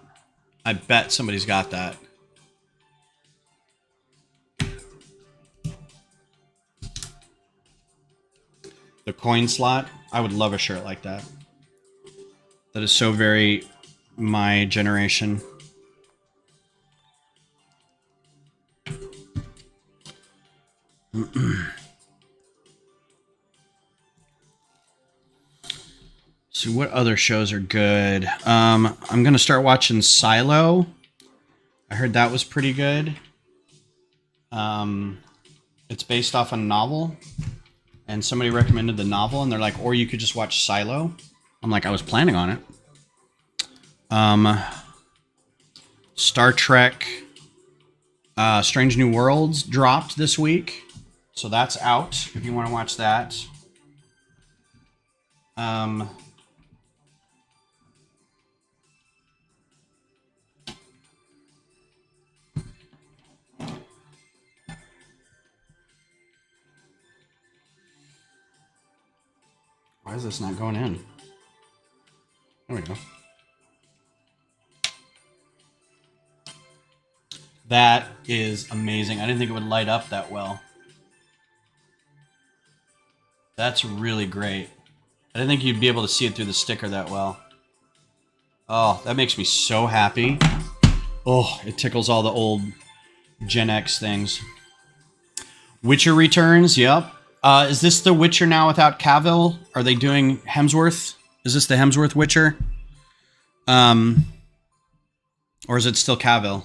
Speaker 1: I bet somebody's got that. coin slot. I would love a shirt like that. That is so very my generation. So what other shows are good? I'm gonna start watching Silo. I heard that was pretty good. It's based off a novel, and somebody recommended the novel, and they're like, or you could just watch Silo. I'm like, I was planning on it. Star Trek Strange New Worlds dropped this week, so that's out if you want to watch that. Why is this not going in? There we go. That is amazing. I didn't think it would light up that well. That's really great. I didn't think you'd be able to see it through the sticker that well. Oh, that makes me so happy. Oh, it tickles all the old Gen X things. Witcher returns, yep. Is this the Witcher now without Cavill? Are they doing Hemsworth? Is this the Hemsworth Witcher? Or is it still Cavill?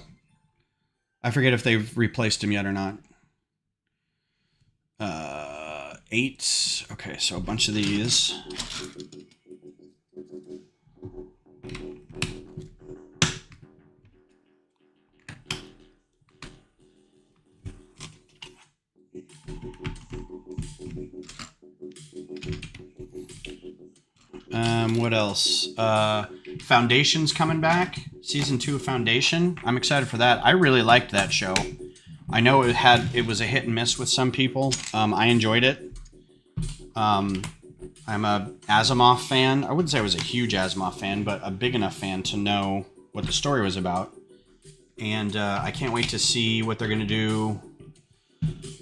Speaker 1: I forget if they've replaced him yet or not. 8. Okay, so a bunch of these. What else? Foundation's coming back. Season 2 of Foundation. I'm excited for that. I really liked that show. I know it was a hit and miss with some people. I enjoyed it. I'm a Asimov fan. I wouldn't say I was a huge Asimov fan, but a big enough fan to know what the story was about. And I can't wait to see what they're going to do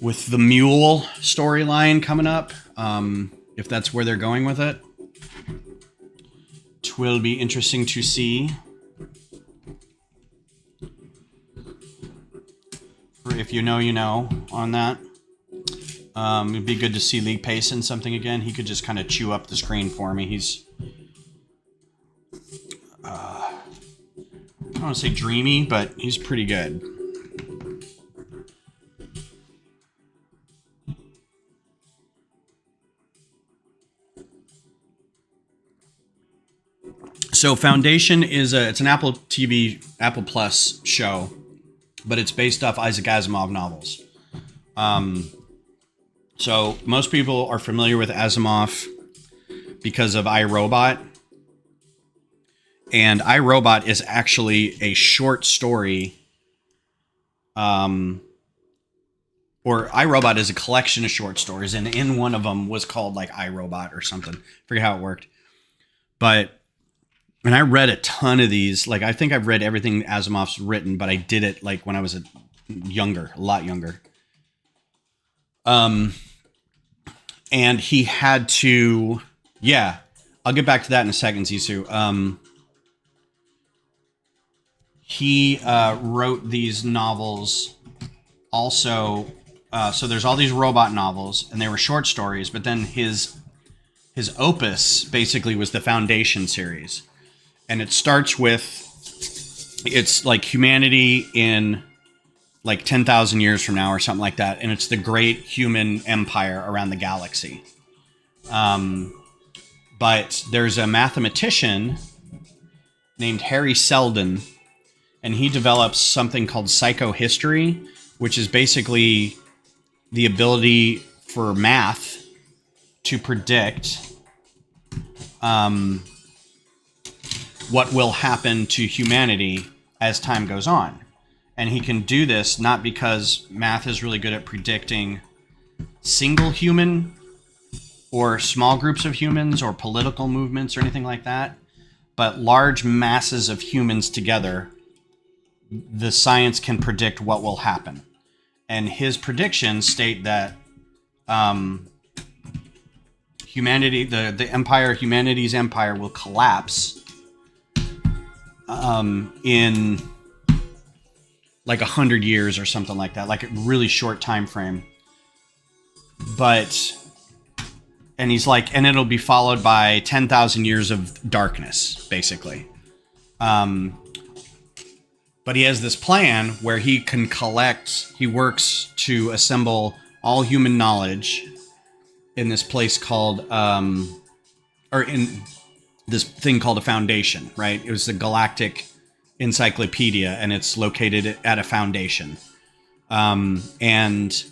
Speaker 1: with the Mule storyline coming up. If that's where they're going with it. It will be interesting to see. If you know, you know on that. It'd be good to see Lee Pace in something again. He could just kind of chew up the screen for me. He's, I don't want to say dreamy, but he's pretty good. So Foundation is it's an Apple TV, Apple Plus show, but it's based off Isaac Asimov novels. So most people are familiar with Asimov because of iRobot. And iRobot is actually a short story. Or iRobot is a collection of short stories. And in one of them was called like iRobot or something. I forget how it worked. But, and I read a ton of these. Like, I think I've read everything Asimov's written, but I did it like when I was a lot younger. And he had to, yeah, I'll get back to that in a second, Zissou. He wrote these novels also. So there's all these robot novels, and they were short stories, but then his opus basically was the Foundation series. And it starts with, it's like humanity in like 10,000 years from now or something like that. And it's the great human empire around the galaxy. But there's a mathematician named Harry Seldon, and he develops something called psychohistory, which is basically the ability for math to predict what will happen to humanity as time goes on. And he can do this not because math is really good at predicting single human or small groups of humans or political movements or anything like that, but large masses of humans together, the science can predict what will happen. And his predictions state that humanity, the empire, humanity's empire will collapse in like 100 years or something like that, like a really short time frame. And he's like, and it'll be followed by 10,000 years of darkness, basically. But he has this plan where he works to assemble all human knowledge in this place called, or in this thing called a foundation, right? It was the Galactic Encyclopedia, and it's located at a foundation. And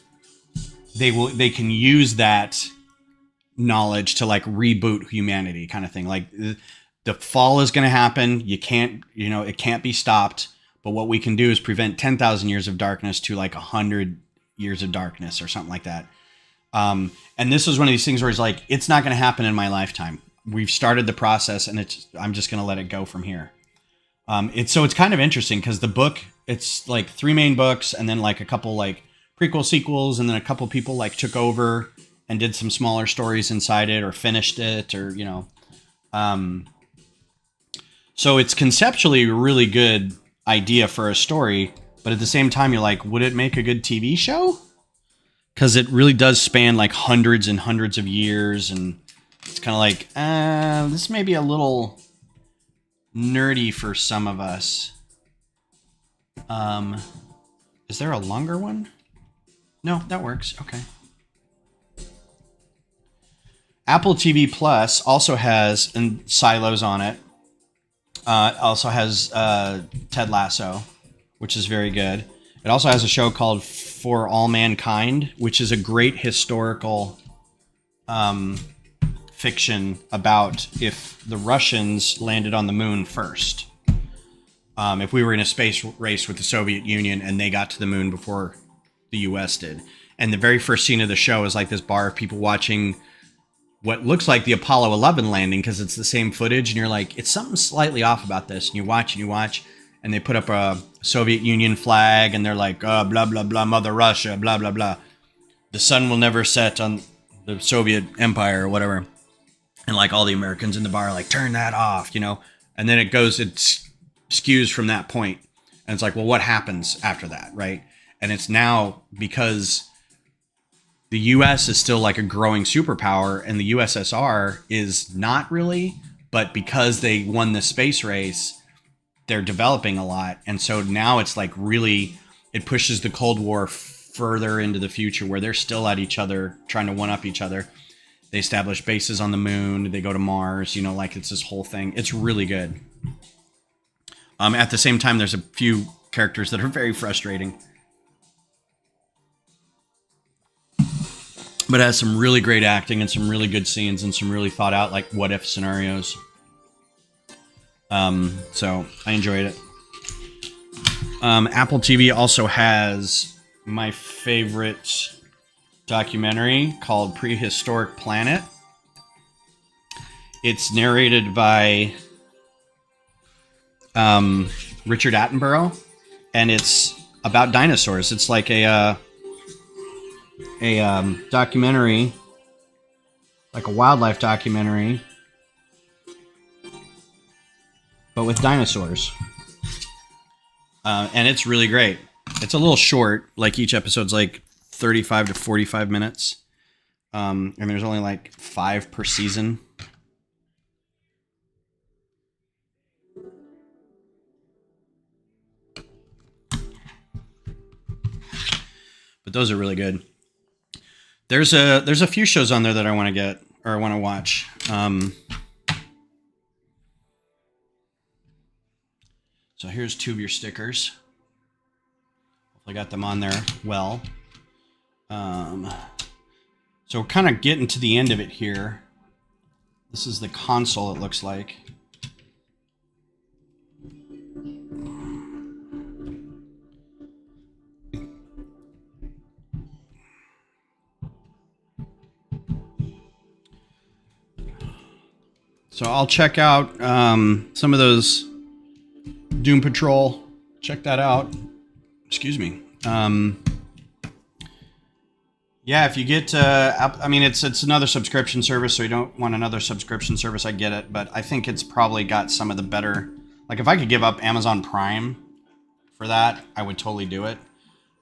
Speaker 1: they can use that knowledge to like reboot humanity, kind of thing. Like the fall is going to happen. It can't be stopped. But what we can do is prevent 10,000 years of darkness to like 100 years of darkness or something like that. And this was one of these things where he's like, it's not going to happen in my lifetime. We've started the process, and I'm just going to let it go from here. It's kind of interesting because the book, it's like 3 main books and then like a couple like prequel sequels, and then a couple people like took over and did some smaller stories inside it or finished it, or, so it's conceptually a really good idea for a story, but at the same time, you're like, would it make a good TV show? Because it really does span like hundreds and hundreds of years, and it's kind of like, this may be a little nerdy for some of us. Is there a longer one? No, that works. Okay. Apple TV Plus also has silos on it. Also has Ted Lasso, which is very good. It also has a show called For All Mankind, which is a great historical fiction about if the Russians landed on the moon first. If we were in a space race with the Soviet Union and they got to the moon before the US did. And the very first scene of the show is like this bar of people watching what looks like the Apollo 11 landing, because it's the same footage, and you're like, it's something slightly off about this. And you watch, and they put up a Soviet Union flag, and they're like, blah, blah, blah, Mother Russia, blah, blah, blah. The sun will never set on the Soviet Empire or whatever. And like all the Americans in the bar are like, turn that off, And then it skews from that point. And it's like, well, what happens after that, right? And it's now because the U.S. is still like a growing superpower, and the USSR is not really, but because they won the space race, they're developing a lot. And so now it's like really, it pushes the Cold War further into the future, where they're still at each other, trying to one-up each other. They establish bases on the moon. They go to Mars, like it's this whole thing. It's really good. At the same time, there's a few characters that are very frustrating. But it has some really great acting and some really good scenes and some really thought out, like, what if scenarios. So I enjoyed it. Apple TV also has my favorite documentary called Prehistoric Planet. It's narrated by Richard Attenborough, and it's about dinosaurs. It's like a documentary, like a wildlife documentary, but with dinosaurs. And it's really great. It's a little short, like each episode's like 35 to 45 minutes. And there's only like 5 per season. But those are really good. There's a few shows on there that I want to get, or I want to watch. So here's 2 of your stickers. Hopefully I got them on there well. So we're kind of getting to the end of it here. This is the console, it looks like. So I'll check out some of those Doom Patrol. Check that out. Excuse me. Yeah, if you get, I mean, it's another subscription service, so you don't want another subscription service. I get it, but I think it's probably got some of the better. Like, if I could give up Amazon Prime for that, I would totally do it.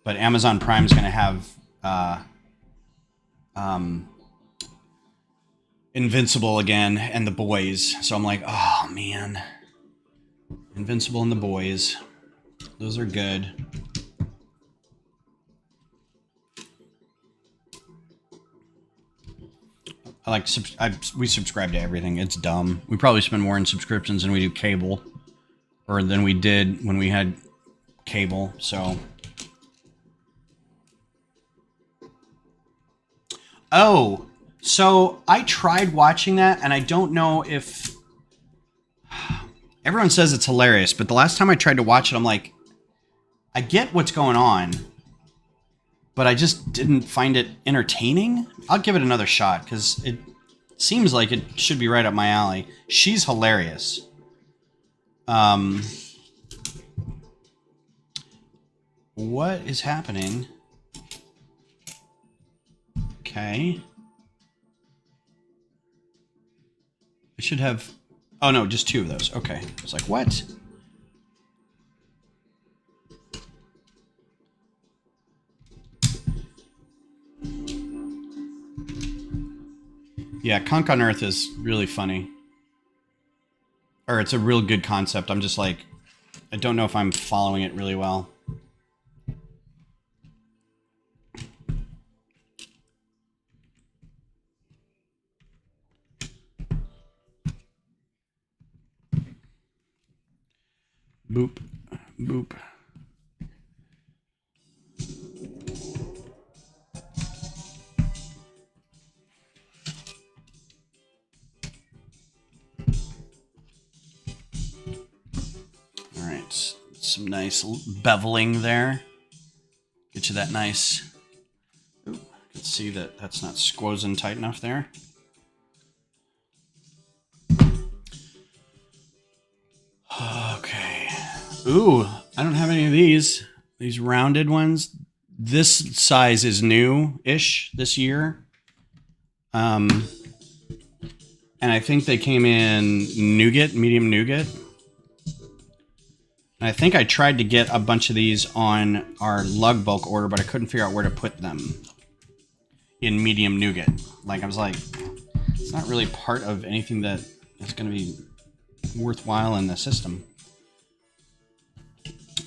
Speaker 1: But Amazon Prime is going to have Invincible again and The Boys, so I'm like, oh man, Invincible and The Boys, those are good. I like we subscribe to everything. It's dumb. We probably spend more in subscriptions than we do cable, or than we did when we had cable. So, oh, so I tried watching that, and I don't know if everyone says it's hilarious, but the last time I tried to watch it, I'm like, I get what's going on, but I just didn't find it entertaining. I'll give it another shot because it seems like it should be right up my alley. She's hilarious. What is happening? Okay. I should have... Oh, no, just 2 of those. Okay. I was like, what? Yeah, Conk on Earth is really funny. Or it's a real good concept. I'm just like, I don't know if I'm following it really well. Boop. Boop. All right. Some nice beveling there. Get you that nice... Ooh, you can see that that's not squozen tight enough there. Okay. Ooh, I don't have any of these. These rounded ones. This size is new-ish this year. And I think they came in nougat, medium nougat. And I think I tried to get a bunch of these on our lug bulk order, but I couldn't figure out where to put them in medium nougat. Like, I was like, it's not really part of anything that is going to be worthwhile in the system.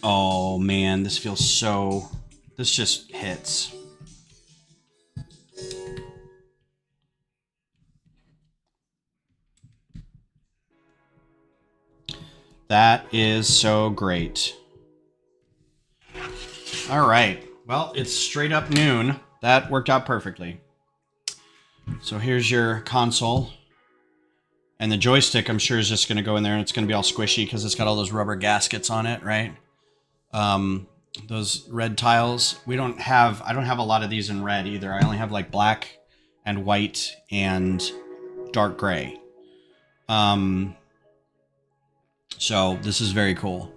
Speaker 1: Oh man, this feels so... This just hits. That is so great. All right. Well, it's straight up noon. That worked out perfectly. So here's your console. And the joystick, I'm sure, is just going to go in there, and it's going to be all squishy because it's got all those rubber gaskets on it, right? Those red tiles. I don't have a lot of these in red either. I only have like black and white and dark gray. So this is very cool.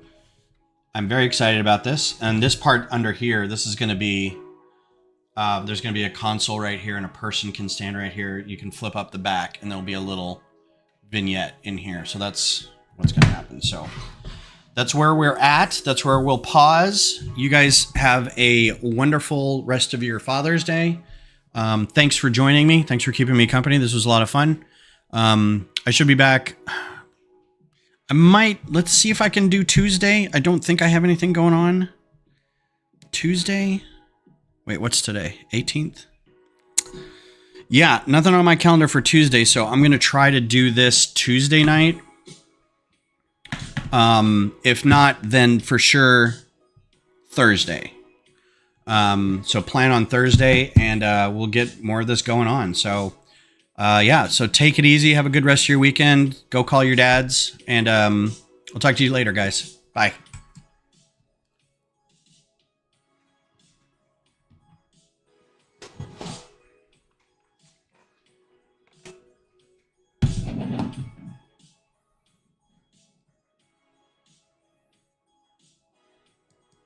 Speaker 1: I'm very excited about this. And this part under here, this is going to be, there's going to be a console right here, and a person can stand right here. You can flip up the back, and there'll be a little vignette in here. So that's what's going to happen. So that's where we're at. That's where we'll pause. You guys have a wonderful rest of your Father's Day. Thanks for joining me. Thanks for keeping me company. This was a lot of fun. I should be back. Let's see if I can do Tuesday. I don't think I have anything going on. Tuesday? Wait, what's today? 18th? Yeah, nothing on my calendar for Tuesday, so I'm going to try to do this Tuesday night. If not, then for sure Thursday. So plan on Thursday, and we'll get more of this going on. So, yeah, so take it easy. Have a good rest of your weekend. Go call your dads, and we'll talk to you later, guys. Bye.